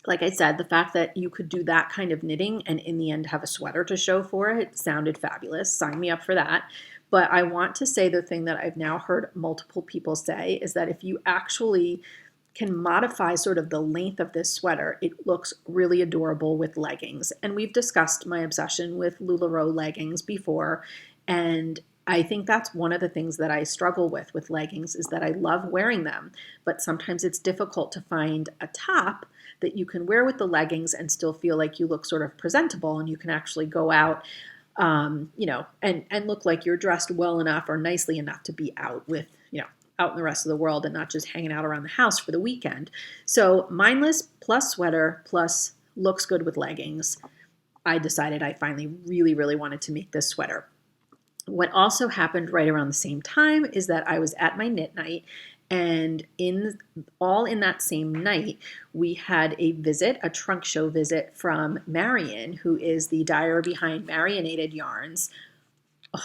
Like I said, the fact that you could do that kind of knitting and in the end have a sweater to show for it sounded fabulous. Sign me up for that. But I want to say the thing that I've now heard multiple people say is that if you actually can modify sort of the length of this sweater, it looks really adorable with leggings. And we've discussed my obsession with LuLaRoe leggings before. And I think that's one of the things that I struggle with leggings is that I love wearing them, but sometimes it's difficult to find a top that you can wear with the leggings and still feel like you look sort of presentable and you can actually go out, and look like you're dressed well enough or nicely enough to be out with, out in the rest of the world and not just hanging out around the house for the weekend. So mindless plus sweater plus looks good with leggings. I decided I finally really, really wanted to make this sweater. What also happened right around the same time is that I was at my knit night, and in that same night, we had a trunk show visit from Marion, who is the dyer behind Marionated Yarns.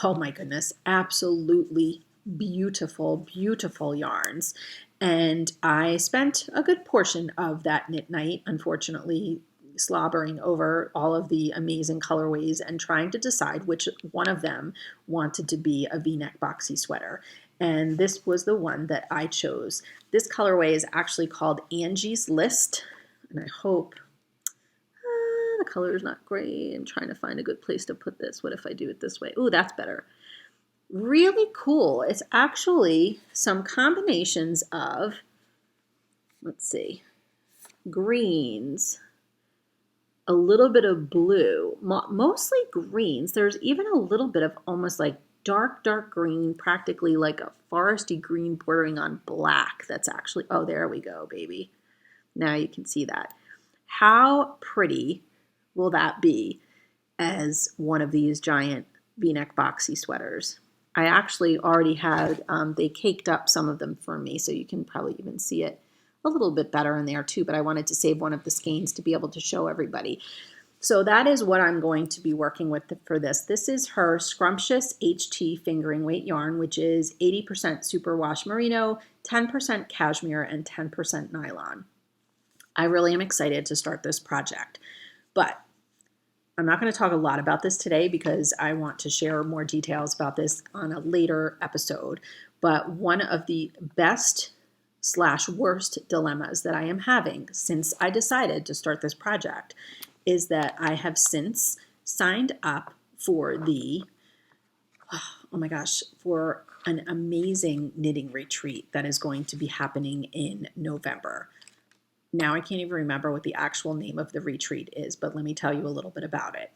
Oh my goodness, absolutely beautiful, beautiful yarns. And I spent a good portion of that knit night, unfortunately, slobbering over all of the amazing colorways and trying to decide which one of them wanted to be a V-neck boxy sweater. And this was the one that I chose. This colorway is actually called Angie's List, and I hope the color is not great. I'm trying to find a good place to put this. What if I do it this way? Ooh, that's better. Really cool. It's actually some combinations of, let's see, greens, a little bit of blue, mostly greens. There's even a little bit of almost like dark green, practically like a foresty green bordering on black. That's actually, oh, there we go, baby. Now you can see that. How pretty will that be as one of these giant V-neck boxy sweaters? I actually already had, they caked up some of them for me, so you can probably even see it a little bit better in there too, but I wanted to save one of the skeins to be able to show everybody. So that is what I'm going to be working with for this. This is her Scrumptious HT fingering weight yarn, which is 80% superwash merino, 10% cashmere, and 10% nylon. I really am excited to start this project, but I'm not going to talk a lot about this today because I want to share more details about this on a later episode. But one of the best/worst dilemmas that I am having since I decided to start this project is that I have since signed up for for an amazing knitting retreat that is going to be happening in November. Now I can't even remember what the actual name of the retreat is, but let me tell you a little bit about it.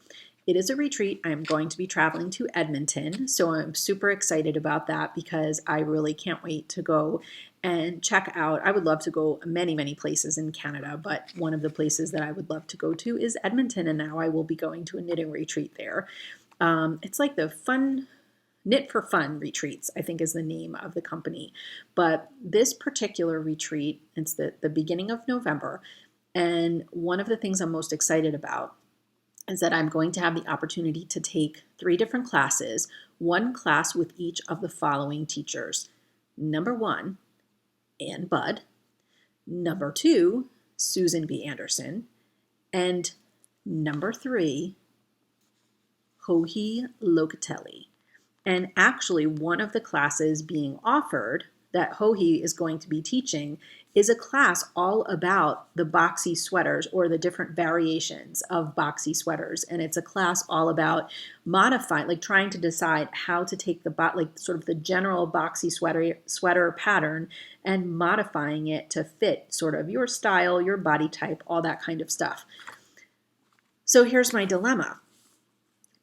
It is a retreat. I'm going to be traveling to Edmonton, so I'm super excited about that because I really can't wait to go and check out. I would love to go many, many places in Canada, but one of the places that I would love to go to is Edmonton, and now I will be going to a knitting retreat there. It's like the Knit for Fun Retreats, I think is the name of the company. But this particular retreat, it's the beginning of November. And one of the things I'm most excited about is that I'm going to have the opportunity to take 3 different classes, one class with each of the following teachers. Number 1, Ann Budd. Number 2, Susan B. Anderson. And number 3, Joji Locatelli. And actually, one of the classes being offered that Joji is going to be teaching is a class all about the boxy sweaters or the different variations of boxy sweaters. And it's a class all about modifying, like trying to decide how to take sort of the general boxy sweater pattern and modifying it to fit sort of your style, your body type, all that kind of stuff. So here's my dilemma.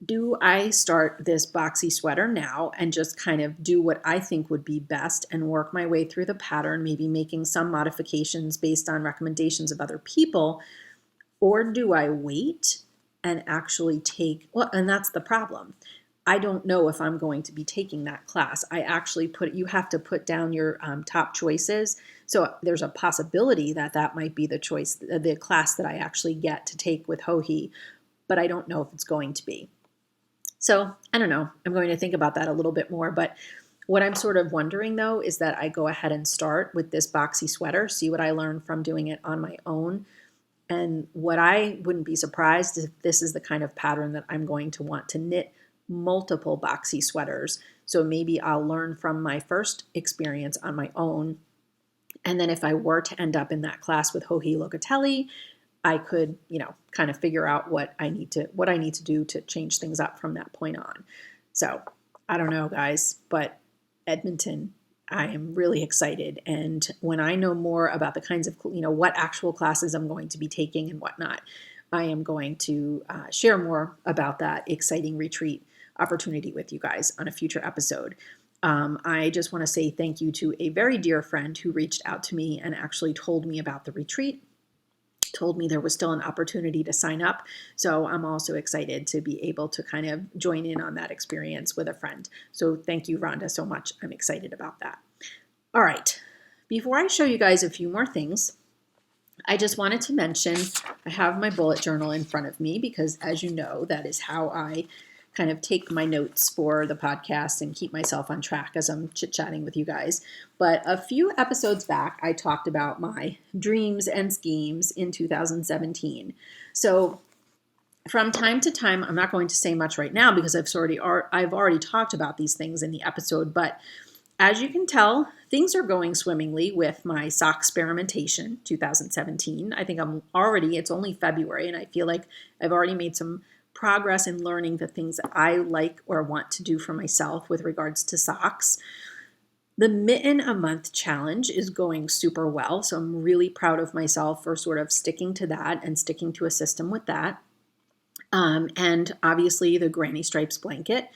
do I start this boxy sweater now and just kind of do what I think would be best and work my way through the pattern, maybe making some modifications based on recommendations of other people? Or do I wait and actually take, well, and that's the problem. I don't know if I'm going to be taking that class. I actually you have to put down your top choices. So there's a possibility that that might be the choice, the class that I actually get to take with Hohi, but I don't know if it's going to be. So I don't know. I'm going to think about that a little bit more. But what I'm sort of wondering though is that I go ahead and start with this boxy sweater, see what I learn from doing it on my own. And what I wouldn't be surprised if this is the kind of pattern that I'm going to want to knit multiple boxy sweaters. So maybe I'll learn from my first experience on my own. And then if I were to end up in that class with Hohi Locatelli, I could, kind of figure out what I need to do to change things up from that point on. So I don't know, guys, but Edmonton, I am really excited. And when I know more about the kinds of, what actual classes I'm going to be taking and whatnot, I am going to share more about that exciting retreat opportunity with you guys on a future episode. I just want to say thank you to a very dear friend who reached out to me and actually told me about the retreat, told me there was still an opportunity to sign up. So I'm also excited to be able to kind of join in on that experience with a friend. So thank you, Rhonda, so much. I'm excited about that. All right. Before I show you guys a few more things, I just wanted to mention I have my bullet journal in front of me because, as you know, that is how I kind of take my notes for the podcast and keep myself on track as I'm chit-chatting with you guys. But a few episodes back, I talked about my dreams and schemes in 2017. So from time to time, I'm not going to say much right now because I've already talked about these things in the episode, but as you can tell, things are going swimmingly with my sock experimentation 2017. I think it's only February, and I feel like I've already made some progress in learning the things that I like or want to do for myself with regards to socks. The mitten a month challenge is going super well, so I'm really proud of myself for sort of sticking to that and sticking to a system with that. And obviously the Granny Stripes blanket.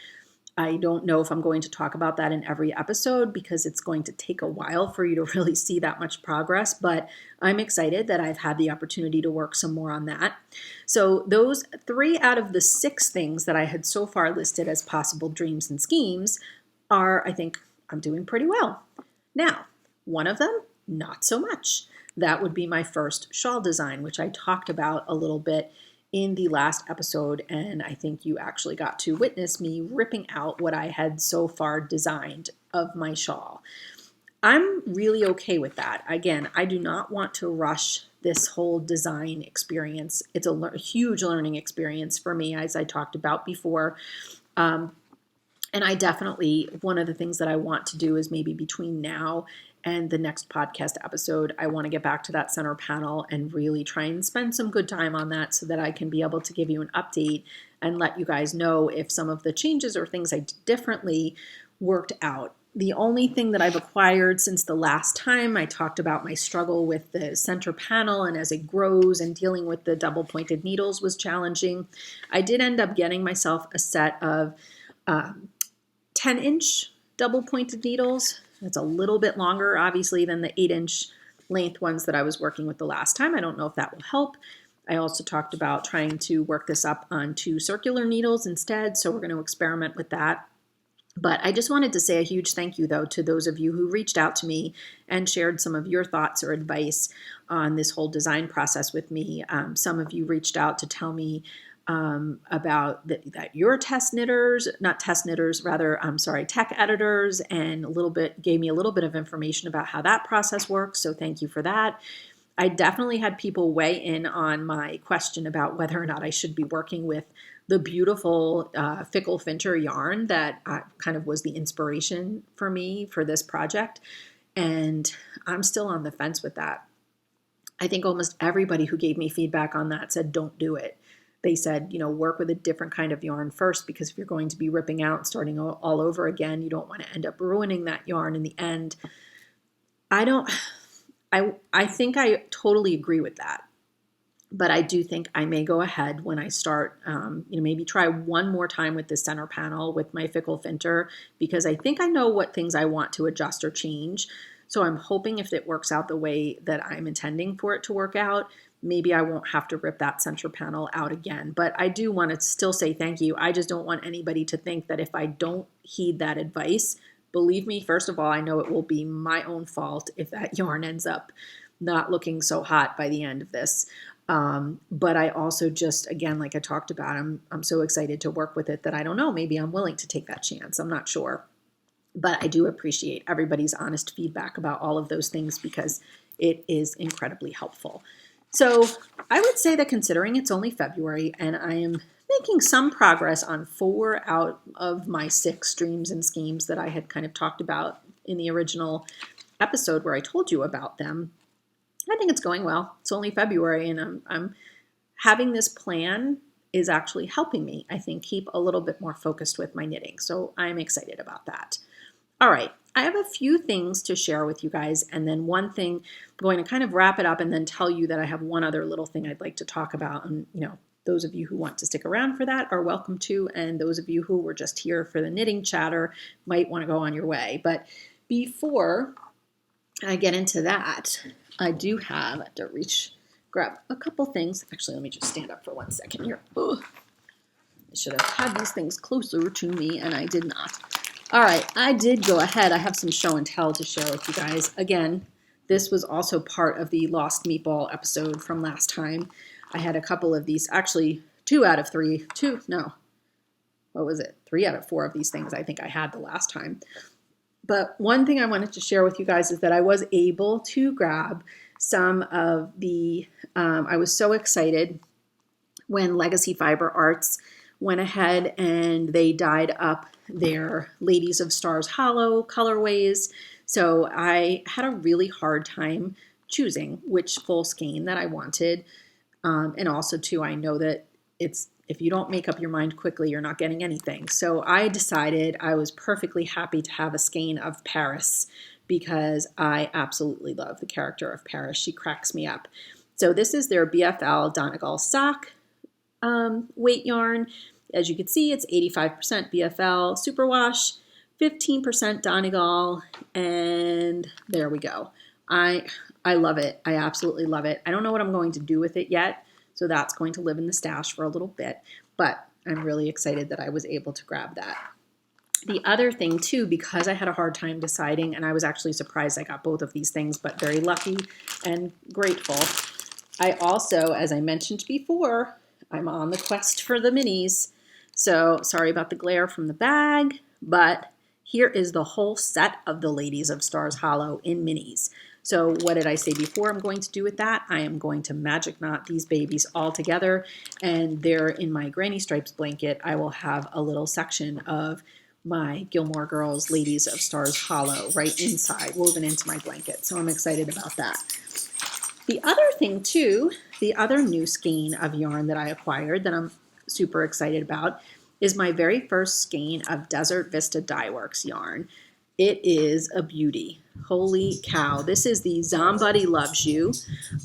I don't know if I'm going to talk about that in every episode because it's going to take a while for you to really see that much progress, but I'm excited that I've had the opportunity to work some more on that. So those 3 out of the 6 things that I had so far listed as possible dreams and schemes I think I'm doing pretty well. Now, one of them, not so much. That would be my first shawl design, which I talked about a little bit in the last episode, and I think you actually got to witness me ripping out what I had so far designed of my shawl. I'm really okay with that. Again, I do not want to rush this whole design experience. It's a huge learning experience for me, as I talked about before. And I definitely, one of the things that I want to do is maybe between now and the next podcast episode, I want to get back to that center panel and really try and spend some good time on that so that I can be able to give you an update and let you guys know if some of the changes or things I did differently worked out. The only thing that I've acquired since the last time I talked about my struggle with the center panel and as it grows and dealing with the double pointed needles was challenging. I did end up getting myself a set of 10-inch double pointed needles. It's a little bit longer, obviously, than the 8-inch length ones that I was working with the last time. I don't know if that will help. I also talked about trying to work this up on 2 circular needles instead, so we're going to experiment with that. But I just wanted to say a huge thank you, though, to those of you who reached out to me and shared some of your thoughts or advice on this whole design process with me. Some of you reached out to tell me about that you're tech editors, and gave me a little bit of information about how that process works. So thank you for that. I definitely had people weigh in on my question about whether or not I should be working with the beautiful Fickle Fincher yarn that kind of was the inspiration for me for this project. And I'm still on the fence with that. I think almost everybody who gave me feedback on that said, don't do it. They said, work with a different kind of yarn first, because if you're going to be ripping out and starting all over again, you don't want to end up ruining that yarn in the end. I think I totally agree with that. But I do think I may go ahead when I start, maybe try one more time with the center panel with my Fickle Finter, because I think I know what things I want to adjust or change. So I'm hoping if it works out the way that I'm intending for it to work out, maybe I won't have to rip that center panel out again. But I do want to still say thank you. I just don't want anybody to think that if I don't heed that advice, believe me, first of all, I know it will be my own fault if that yarn ends up not looking so hot by the end of this. But I also just, again, like I talked about, I'm so excited to work with it that I don't know, maybe I'm willing to take that chance. I'm not sure. But I do appreciate everybody's honest feedback about all of those things because it is incredibly helpful. So I would say that considering it's only February and I am making some progress on 4 out of my 6 dreams and schemes that I had kind of talked about in the original episode where I told you about them, I think it's going well. It's only February, and I'm having this plan is actually helping me, I think, keep a little bit more focused with my knitting. So I'm excited about that. All right, I have a few things to share with you guys, and then one thing, I'm going to kind of wrap it up and then tell you that I have one other little thing I'd like to talk about. And, those of you who want to stick around for that are welcome to, and those of you who were just here for the knitting chatter might want to go on your way. But before I get into that, I do have to grab a couple things. Actually, let me just stand up for 1 second here. Ugh. I should have had these things closer to me, and I did not. All right, I did go ahead. I have some show and tell to share with you guys. Again, this was also part of the Lost Meatball episode from last time. I had a couple of these, actually 2 out of 3, 3 out of 4 of these things I think I had the last time. But one thing I wanted to share with you guys is that I was able to grab some of the, I was so excited when Legacy Fiber Arts went ahead and they dyed up their Ladies of Stars Hollow colorways. So I had a really hard time choosing which full skein that I wanted. And also too, I know that if you don't make up your mind quickly, you're not getting anything. So I decided I was perfectly happy to have a skein of Paris because I absolutely love the character of Paris. She cracks me up. So this is their BFL Donegal sock weight yarn. As you can see, it's 85% BFL superwash, 15% Donegal, and there we go. I love it. I absolutely love it. I don't know what I'm going to do with it yet. So that's going to live in the stash for a little bit, but I'm really excited that I was able to grab that. The other thing too, because I had a hard time deciding, and I was actually surprised I got both of these things, but very lucky and grateful. I also, as I mentioned before, I'm on the quest for the minis. So sorry about the glare from the bag, but here is the whole set of the Ladies of Stars Hollow in minis. So what did I say before I'm going to do with that? I am going to magic knot these babies all together, and there in my Granny Stripes blanket, I will have a little section of my Gilmore Girls Ladies of Stars Hollow right inside, woven into my blanket. So I'm excited about that. The other thing too, the other new skein of yarn that I acquired that I'm super excited about is my very first skein of Desert Vista Dye Works yarn. It is a beauty. Holy cow. This is the Zombuddy Loves You.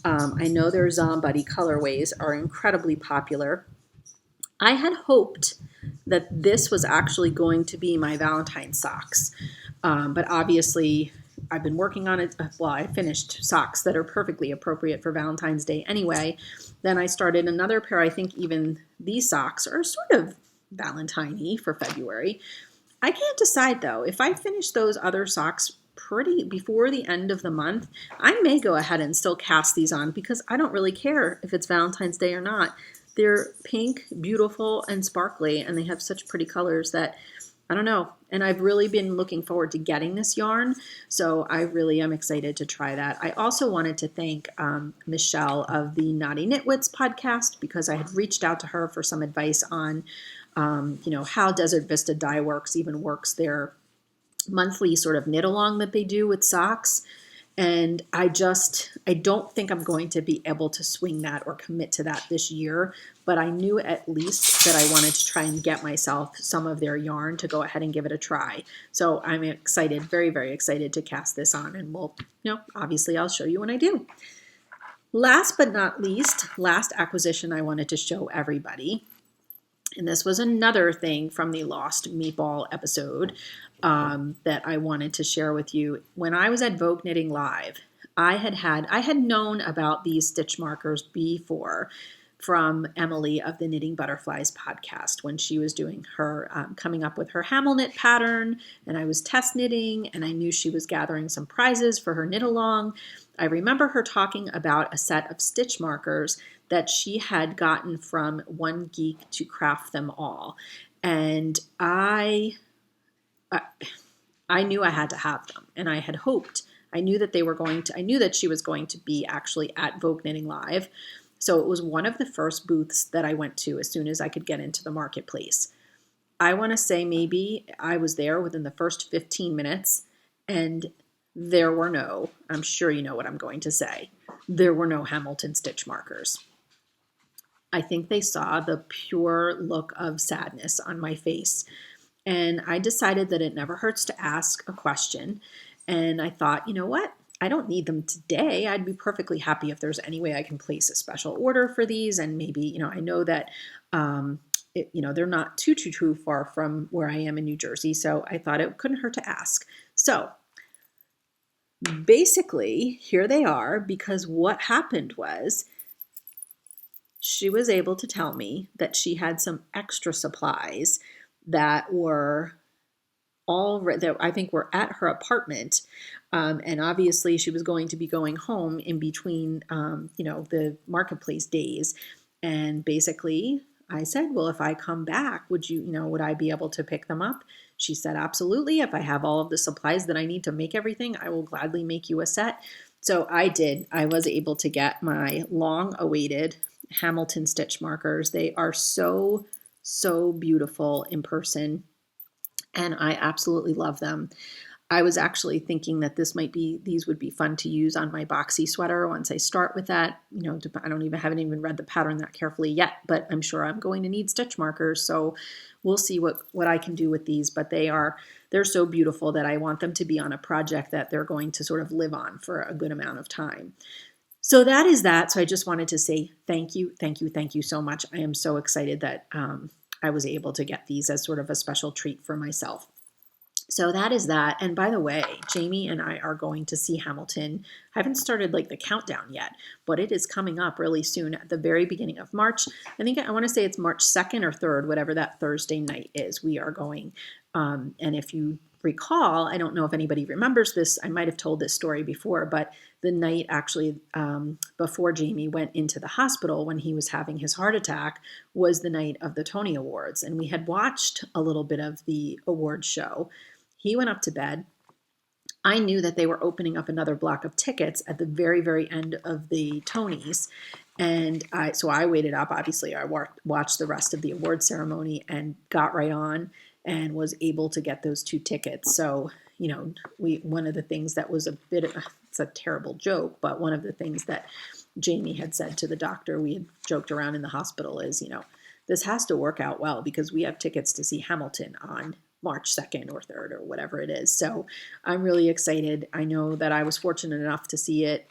I know their Zombuddy colorways are incredibly popular. I had hoped that this was actually going to be my Valentine's socks. But obviously I've been working on it. Well, I finished socks that are perfectly appropriate for Valentine's Day anyway. Then I started another pair. I think even these socks are sort of Valentine-y for February. I can't decide though. If I finish those other socks pretty before the end of the month, I may go ahead and still cast these on because I don't really care if it's Valentine's Day or not. They're pink, beautiful, and sparkly, and they have such pretty colors that I don't know. And I've really been looking forward to getting this yarn, so I really am excited to try that. I also wanted to thank Michelle of the Naughty Knitwits podcast because I had reached out to her for some advice on how Desert Vista Dye Works even works their monthly sort of knit along that they do with socks. And I don't think I'm going to be able to swing that or commit to that this year, but I knew at least that I wanted to try and get myself some of their yarn to go ahead and give it a try. So I'm excited, very, very excited to cast this on, and obviously I'll show you when I do. Last but not least, last acquisition I wanted to show everybody, and this was another thing from the Lost Meatball episode that I wanted to share with you. When I was at Vogue Knitting Live, I had known about these stitch markers before from Emily of the Knitting Butterflies podcast when she was doing her coming up with her Hamel knit pattern, and I was test knitting, and I knew she was gathering some prizes for her knit along. I remember her talking about a set of stitch markers that she had gotten from One Geek to Craft Them All, and I knew I had to have them, and I had hoped. I knew that they were going to. I knew that she was going to be actually at Vogue Knitting Live, so it was one of the first booths that I went to as soon as I could get into the marketplace. I want to say maybe I was there within the first 15 minutes, and there were no. I'm sure you know what I'm going to say. There were no Hamilton stitch markers. I think they saw the pure look of sadness on my face. And I decided that it never hurts to ask a question. And I thought, you know what? I don't need them today. I'd be perfectly happy if there's any way I can place a special order for these. And maybe, I know that, they're not too far from where I am in New Jersey. So I thought it couldn't hurt to ask. So basically, here they are, because what happened was she was able to tell me that she had some extra supplies that were that I think were at her apartment. And obviously she was going to be going home in between, the marketplace days. And basically I said, well, if I come back, would I be able to pick them up? She said, absolutely. If I have all of the supplies that I need to make everything, I will gladly make you a set. So I did. I was able to get my long awaited Hamilton stitch markers. They are so, so beautiful in person, and I absolutely love them. I was actually thinking that these would be fun to use on my boxy sweater once I start with that. Haven't even read the pattern that carefully yet, but I'm sure I'm going to need stitch markers. So we'll see what I can do with these, but they're so beautiful that I want them to be on a project that they're going to sort of live on for a good amount of time. So that is that. So I just wanted to say thank you so much. I am so excited that I was able to get these as sort of a special treat for myself. So that is that. And by the way, Jamie and I are going to see Hamilton. I haven't started the countdown yet, but it is coming up really soon at the very beginning of March. I want to say it's March 2nd or 3rd, whatever that Thursday night is. We are going. And if you recall, I don't know if anybody remembers this. I might have told this story before, but the night actually before Jamie went into the hospital when he was having his heart attack was the night of the Tony Awards. And we had watched a little bit of the award show. He went up to bed. I knew that they were opening up another block of tickets at the very, very end of the Tonys. And so I waited up. Obviously, I watched the rest of the award ceremony and got right on and was able to get those 2 tickets. So, one of the things that was it's a terrible joke, but one of the things that Jamie had said to the doctor, we had joked around in the hospital, is, this has to work out well because we have tickets to see Hamilton on March 2nd or 3rd or whatever it is. So I'm really excited. I know that I was fortunate enough to see it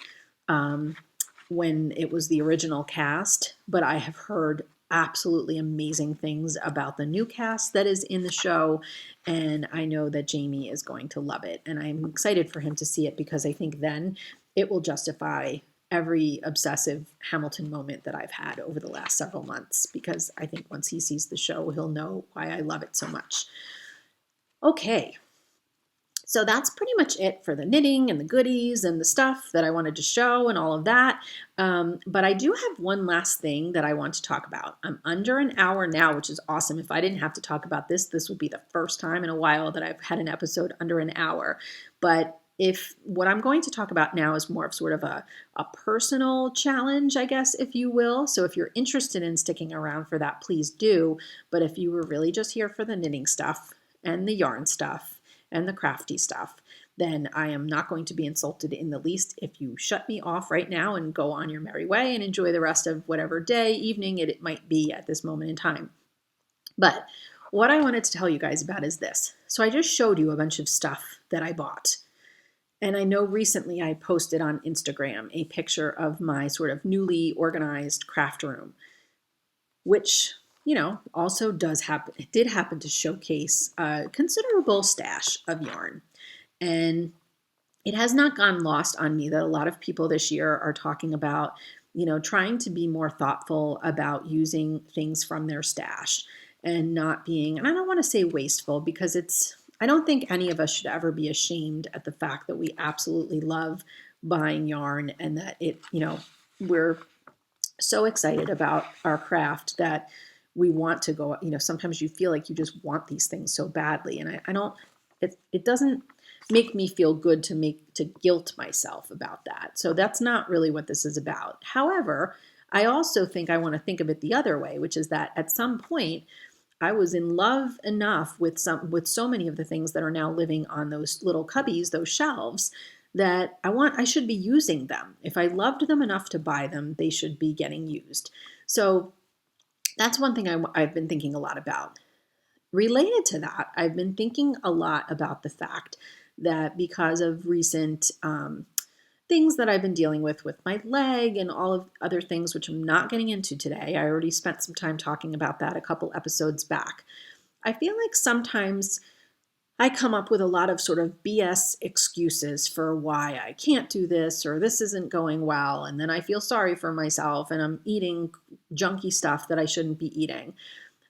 when it was the original cast, but I have heard absolutely amazing things about the new cast that is in the show, and I know that Jamie is going to love it, and I'm excited for him to see it because I think then it will justify every obsessive Hamilton moment that I've had over the last several months, because I think once he sees the show, he'll know why I love it so much. Okay, so that's pretty much it for the knitting and the goodies and the stuff that I wanted to show and all of that. But I do have one last thing that I want to talk about. I'm under an hour now, which is awesome. If I didn't have to talk about this, this would be the first time in a while that I've had an episode under an hour. But if what I'm going to talk about now is more of sort of a personal challenge, I guess, if you will. So if you're interested in sticking around for that, please do. But if you were really just here for the knitting stuff and the yarn stuff and the crafty stuff, then I am not going to be insulted in the least if you shut me off right now and go on your merry way and enjoy the rest of whatever day, evening it might be at this moment in time. But what I wanted to tell you guys about is this. So I just showed you a bunch of stuff that I bought. And I know recently I posted on Instagram a picture of my sort of newly organized craft room, which, also does happen. It did happen to showcase a considerable stash of yarn. And it has not gone lost on me that a lot of people this year are talking about, trying to be more thoughtful about using things from their stash and not being, and I don't want to say wasteful, because I don't think any of us should ever be ashamed at the fact that we absolutely love buying yarn, and that we're so excited about our craft that we want to go, sometimes you feel like you just want these things so badly. And I don't, it doesn't make me feel good to guilt myself about that. So that's not really what this is about. However, I also think I want to think of it the other way, which is that at some point I was in love enough with so many of the things that are now living on those little cubbies, those shelves, that I should be using them. If I loved them enough to buy them, they should be getting used. So that's one thing I've been thinking a lot about. Related to that, I've been thinking a lot about the fact that because of recent things that I've been dealing with my leg and all of other things, which I'm not getting into today, I already spent some time talking about that a couple episodes back. I feel like sometimes I come up with a lot of sort of BS excuses for why I can't do this or this isn't going well. And then I feel sorry for myself and I'm eating junky stuff that I shouldn't be eating.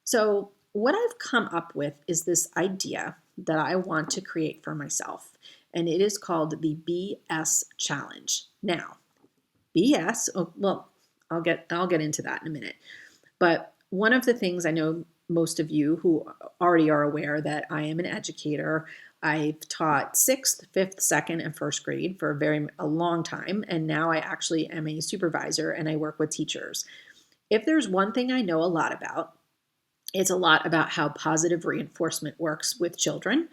So what I've come up with is this idea that I want to create for myself, and it is called the BS challenge. Now, BS, well, I'll get into that in a minute. But one of the things I know most of you who already are aware that I am an educator. I've taught 6th, 5th, 2nd, and 1st grade for a long time, and now I actually am a supervisor and I work with teachers. If there's one thing I know a lot about, it's a lot about how positive reinforcement works with children.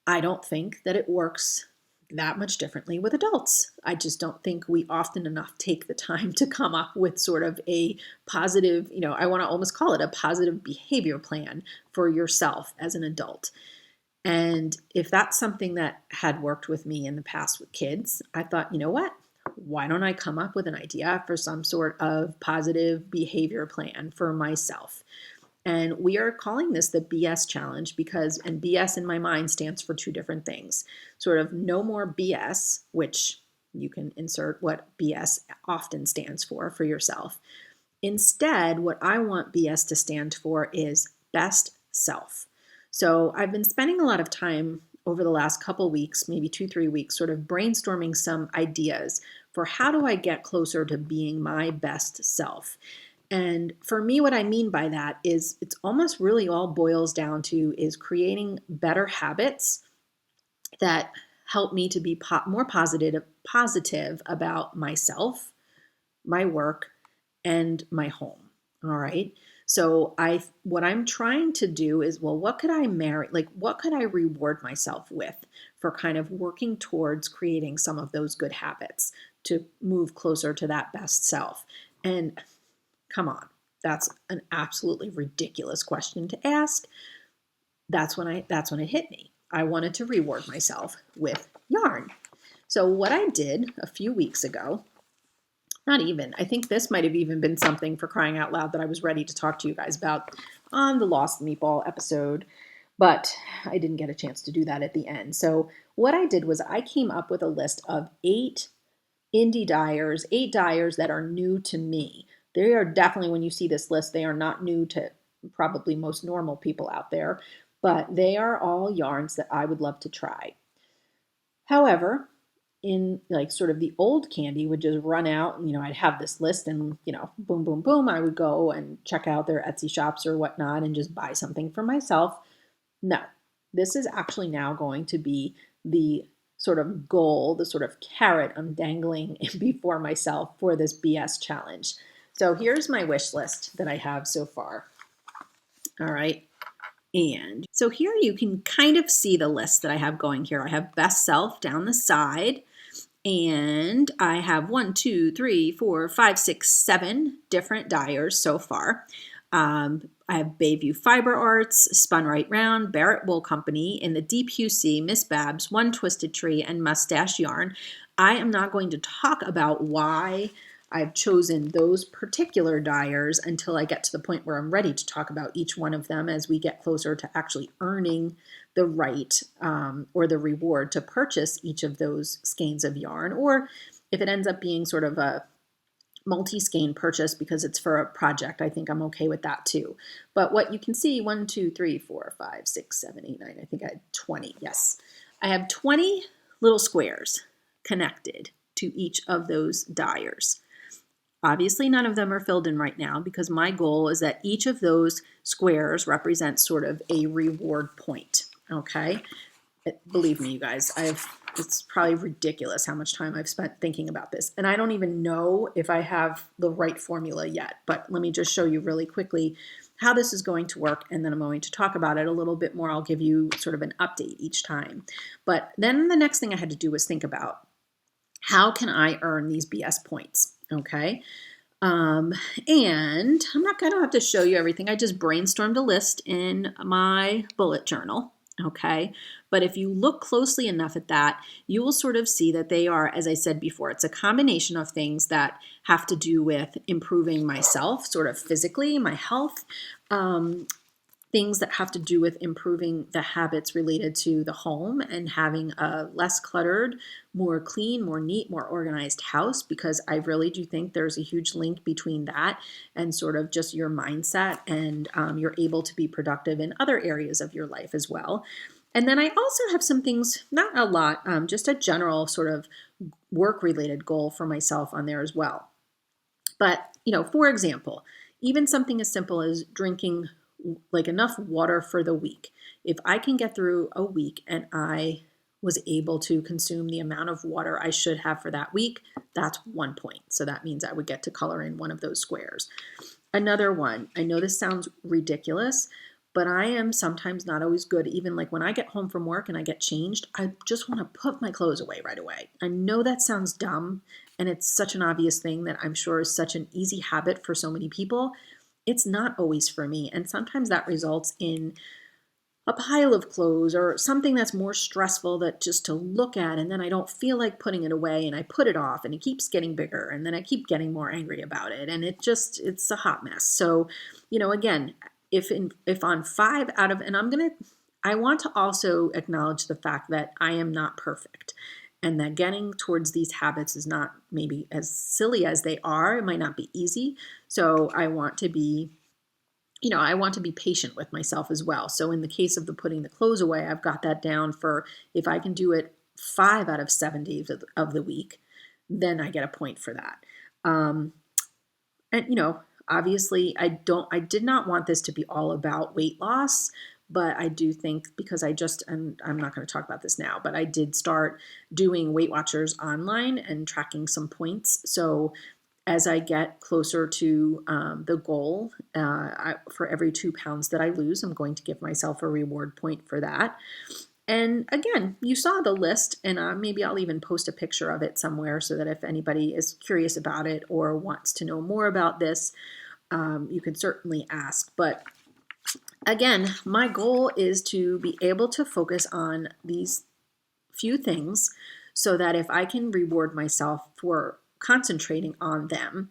I don't think that it works that much differently with adults. I just don't think we often enough take the time to come up with sort of a positive, I want to almost call it a positive behavior plan for yourself as an adult. And if that's something that had worked with me in the past with kids, I thought, you know what? Why don't I come up with an idea for some sort of positive behavior plan for myself? And we are calling this the BS challenge and BS in my mind stands for two different things. Sort of no more BS, which you can insert what BS often stands for yourself. Instead, what I want BS to stand for is best self. So I've been spending a lot of time over the last couple weeks, maybe 2-3 weeks, sort of brainstorming some ideas for how do I get closer to being my best self. And for me, what I mean by that is it's almost really all boils down to is creating better habits that help me to be more positive about myself, my work, and my home. All right. So what I'm trying to do is, well, what could I what could I reward myself with for kind of working towards creating some of those good habits to move closer to that best self? And come on, that's an absolutely ridiculous question to ask. That's when it hit me. I wanted to reward myself with yarn. So what I did a few weeks ago, I think this might have even been something for crying out loud that I was ready to talk to you guys about on the Lost Meatball episode, but I didn't get a chance to do that at the end. So what I did was I came up with a list of 8 indie dyers, 8 dyers that are new to me. They are definitely, when you see this list, they are not new to probably most normal people out there, but they are all yarns that I would love to try. However, in like sort of the old Candy would just run out and, I'd have this list and, boom, boom, boom, I would go and check out their Etsy shops or whatnot and just buy something for myself. No, this is actually now going to be the sort of goal, the sort of carrot I'm dangling before myself for this BS challenge. So here's my wish list that I have so far. All right. And so here you can kind of see the list that I have going here. I have best self down the side, and I have 1, 2, 3, 4, 5, 6, 7 different dyers so far. I have Bayview Fiber Arts, Spun Right Round, Barrett Wool Company, In the Deep QC, Miss Babs, One Twisted Tree, and Mustache Yarn. I am not going to talk about why I've chosen those particular dyers until I get to the point where I'm ready to talk about each one of them as we get closer to actually earning the right or the reward to purchase each of those skeins of yarn, or if it ends up being sort of a multi-skein purchase because it's for a project, I think I'm okay with that too. But what you can see, 1, 2, 3, 4, 5, 6, 7, 8, 9, I think I had 20. Yes, I have 20 little squares connected to each of those dyers. Obviously, none of them are filled in right now because my goal is that each of those squares represents sort of a reward point, okay? Believe me, you guys, it's probably ridiculous how much time I've spent thinking about this. And I don't even know if I have the right formula yet, but let me just show you really quickly how this is going to work, and then I'm going to talk about it a little bit more. I'll give you sort of an update each time. But then the next thing I had to do was think about how can I earn these BS points, okay? And I don't have to show you everything. I just brainstormed a list in my bullet journal, okay? But if you look closely enough at that, you will sort of see that they are, as I said before, it's a combination of things that have to do with improving myself, sort of physically, my health, things that have to do with improving the habits related to the home and having a less cluttered, more clean, more neat, more organized house, because I really do think there's a huge link between that and sort of just your mindset, and you're able to be productive in other areas of your life as well. And then I also have some things, not a lot, just a general sort of work-related goal for myself on there as well. But, for example, even something as simple as drinking like enough water for the week. If I can get through a week and I was able to consume the amount of water I should have for that week, that's 1 point. So that means I would get to color in one of those squares. Another one, I know this sounds ridiculous, but I am sometimes not always good. Even like when I get home from work and I get changed, I just want to put my clothes away right away. I know that sounds dumb, and it's such an obvious thing that I'm sure is such an easy habit for so many people. It's not always for me, and sometimes that results in a pile of clothes or something that's more stressful that just to look at, and then I don't feel like putting it away, and I put it off, and it keeps getting bigger, and then I keep getting more angry about it, and it's a hot mess. So, again, if on 5 out of, and I want to also acknowledge the fact that I am not perfect, and that getting towards these habits is not maybe as silly as they are. It might not be easy. So I want to be, patient with myself as well. So in the case of the putting the clothes away, I've got that down for if I can do it 5 out of 7 days of the week, then I get a point for that. And, obviously I did not want this to be all about weight loss. But I do think, because and I'm not going to talk about this now, but I did start doing Weight Watchers online and tracking some points. So as I get closer to the goal, for every 2 pounds that I lose, I'm going to give myself a reward point for that. And again, you saw the list, and maybe I'll even post a picture of it somewhere so that if anybody is curious about it or wants to know more about this, you can certainly ask. But again, my goal is to be able to focus on these few things so that if I can reward myself for concentrating on them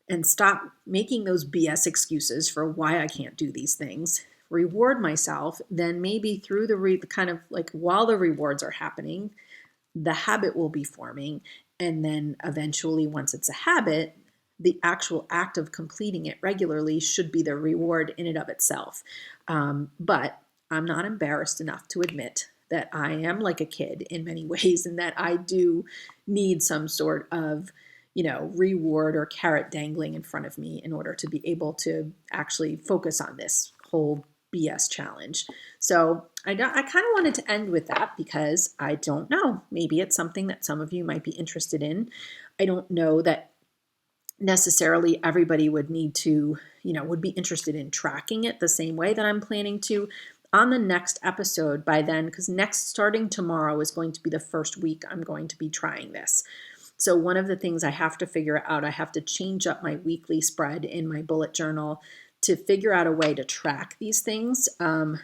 and stop making those BS excuses for why I can't do these things, reward myself, then maybe through the kind of like while the rewards are happening, the habit will be forming. And then eventually, once it's a habit, the actual act of completing it regularly should be the reward in and of itself. But I'm not embarrassed enough to admit that I am like a kid in many ways, and that I do need some sort of, reward or carrot dangling in front of me in order to be able to actually focus on this whole BS challenge. So I kind of wanted to end with that because I don't know. Maybe it's something that some of you might be interested in. I don't know that necessarily everybody would need to, would be interested in tracking it the same way that I'm planning to on the next episode by then, because starting tomorrow is going to be the first week I'm going to be trying this. So one of the things I have to figure out, I have to change up my weekly spread in my bullet journal to figure out a way to track these things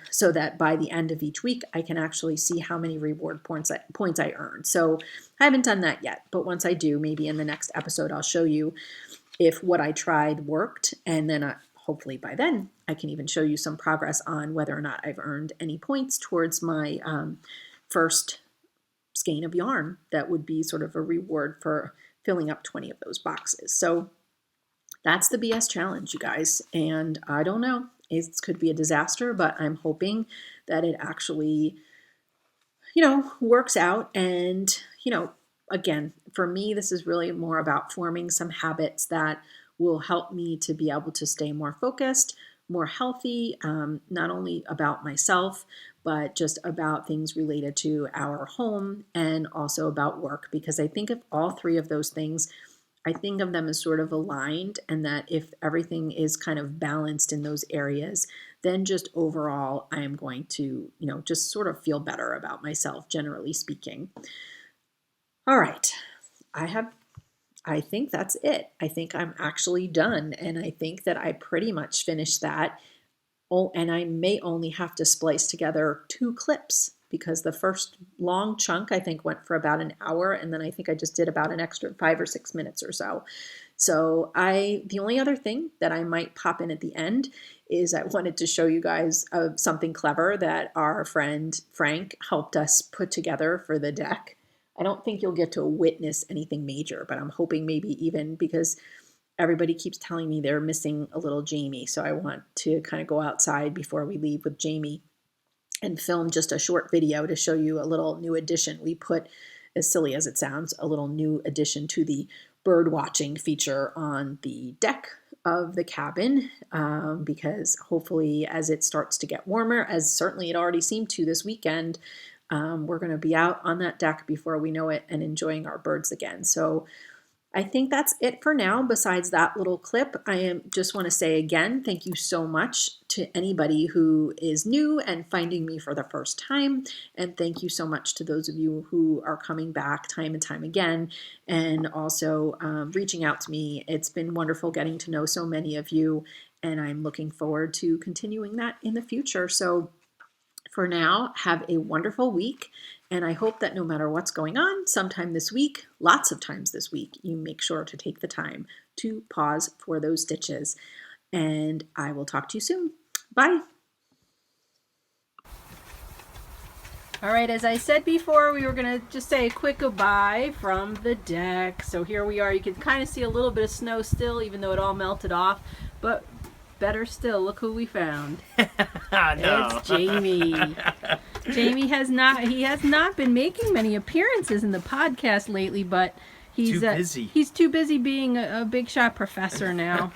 so that by the end of each week, I can actually see how many reward points I earned. So I haven't done that yet, but once I do, maybe in the next episode, I'll show you if what I tried worked. And then hopefully by then, I can even show you some progress on whether or not I've earned any points towards my first skein of yarn. That would be sort of a reward for filling up 20 of those boxes. So that's the BS challenge, you guys. And I don't know, it could be a disaster, but I'm hoping that it actually, works out. And, again, for me, this is really more about forming some habits that will help me to be able to stay more focused, more healthy, not only about myself, but just about things related to our home and also about work. Because I think of all three of those things, I think of them as sort of aligned, and that if everything is kind of balanced in those areas, then just overall, I am going to, just sort of feel better about myself, generally speaking. All right. I think that's it. I think I'm actually done. And I think that I pretty much finished that. Oh, and I may only have to splice together 2 clips because the first long chunk I think went for about an hour, and then I think I just did about an extra 5 or 6 minutes or so. So the only other thing that I might pop in at the end is I wanted to show you guys something clever that our friend Frank helped us put together for the deck. I don't think you'll get to witness anything major, but I'm hoping maybe even because everybody keeps telling me they're missing a little Jamie. So I want to kind of go outside before we leave with Jamie and film just a short video to show you a little new addition. We put, as silly as it sounds, a little new addition to the bird watching feature on the deck of the cabin because hopefully as it starts to get warmer, as certainly it already seemed to this weekend, we're going to be out on that deck before we know it and enjoying our birds again. So I think that's it for now. Besides that little clip, I just want to say again, thank you so much to anybody who is new and finding me for the first time. And thank you so much to those of you who are coming back time and time again and also reaching out to me. It's been wonderful getting to know so many of you, and I'm looking forward to continuing that in the future. So for now, have a wonderful week. And I hope that no matter what's going on, sometime this week, lots of times this week, you make sure to take the time to pause for those stitches. And I will talk to you soon. Bye. All right, as I said before, we were going to just say a quick goodbye from the deck. So here we are. You can kind of see a little bit of snow still, even though it all melted off. But better still, look who we found. No. It's Jamie. Jamie has not been making many appearances in the podcast lately, but he's too busy. He's too busy being a big shot professor now.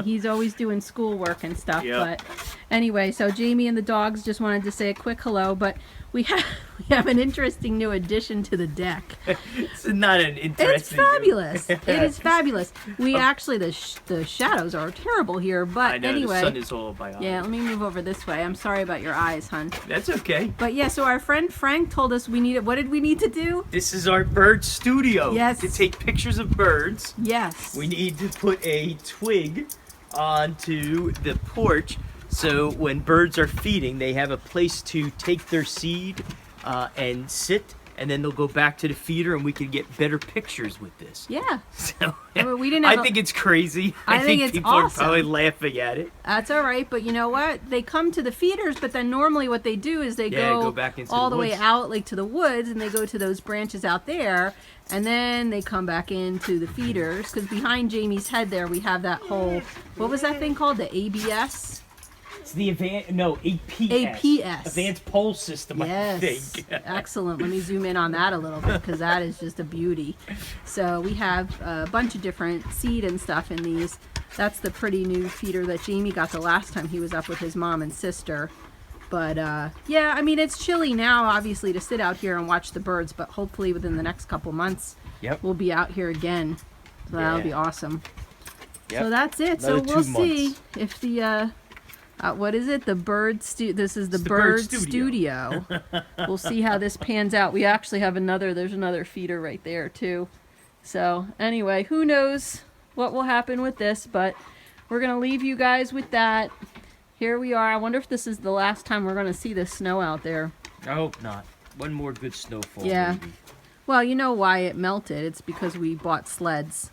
He's always doing schoolwork and stuff. Yep. But anyway, so Jamie and the dogs just wanted to say a quick hello, but we have an interesting new addition to the deck. It's not an interesting. It's fabulous. It is fabulous. We actually the shadows are terrible here, but I know, anyway. the sun is all by Yeah, let me move over this way. I'm sorry about your eyes, hon. That's okay. But yeah, so our friend Frank told us what did we need to do? This is our bird studio. Yes. To take pictures of birds. Yes. We need to put a twig onto the porch so when birds are feeding, they have a place to take their seed and sit, and then they'll go back to the feeder, and we can get better pictures with this. Yeah. So We didn't. I think it's crazy. I think it's people awesome. are probably laughing at it. That's all right, but you know what? They come to the feeders, but then normally what they do is they go back into all the the way woods. out, like to the woods, and they go to those branches out there, and then they come back into the feeders. Because behind Jamie's head there, we have that whole, what was that thing called? The ABS. It's the APS. APS. Advanced Pole System, Yes. I think. Excellent. Let me zoom in on that a little bit because that is just a beauty. So we have a bunch of different seed and stuff in these. That's the pretty new feeder that Jamie got the last time he was up with his mom and sister. But yeah, I mean, it's chilly now, obviously, to sit out here and watch the birds, but hopefully within the next couple months, we'll be out here again. So that'll be awesome. Yep. So that's it. Another so we'll 2 months. see if the what is it? This is the It's bird studio. We'll see how this pans out. We actually have there's another feeder right there too. So anyway, who knows what will happen with this, but we're going to leave you guys with that. Here we are. I wonder if this is the last time we're going to see the snow out there. I hope not. One more good snowfall. Yeah. Maybe. Well, you know why it melted. It's because we bought sleds.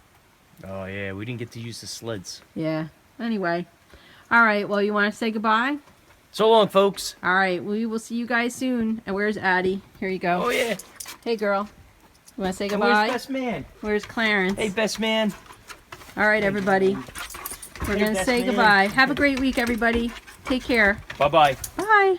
Oh, yeah. We didn't get to use the sleds. Yeah. Anyway. All right. Well, you want to say goodbye? So long, folks. All right. We will see you guys soon. And where's Addie? Here you go. Oh, yeah. Hey, girl. You want to say And goodbye? where's Best Man? Where's Clarence? Hey, Best Man. All right, everybody. We're going to say goodbye. Have a great week, everybody. Take care. Bye-bye. Bye.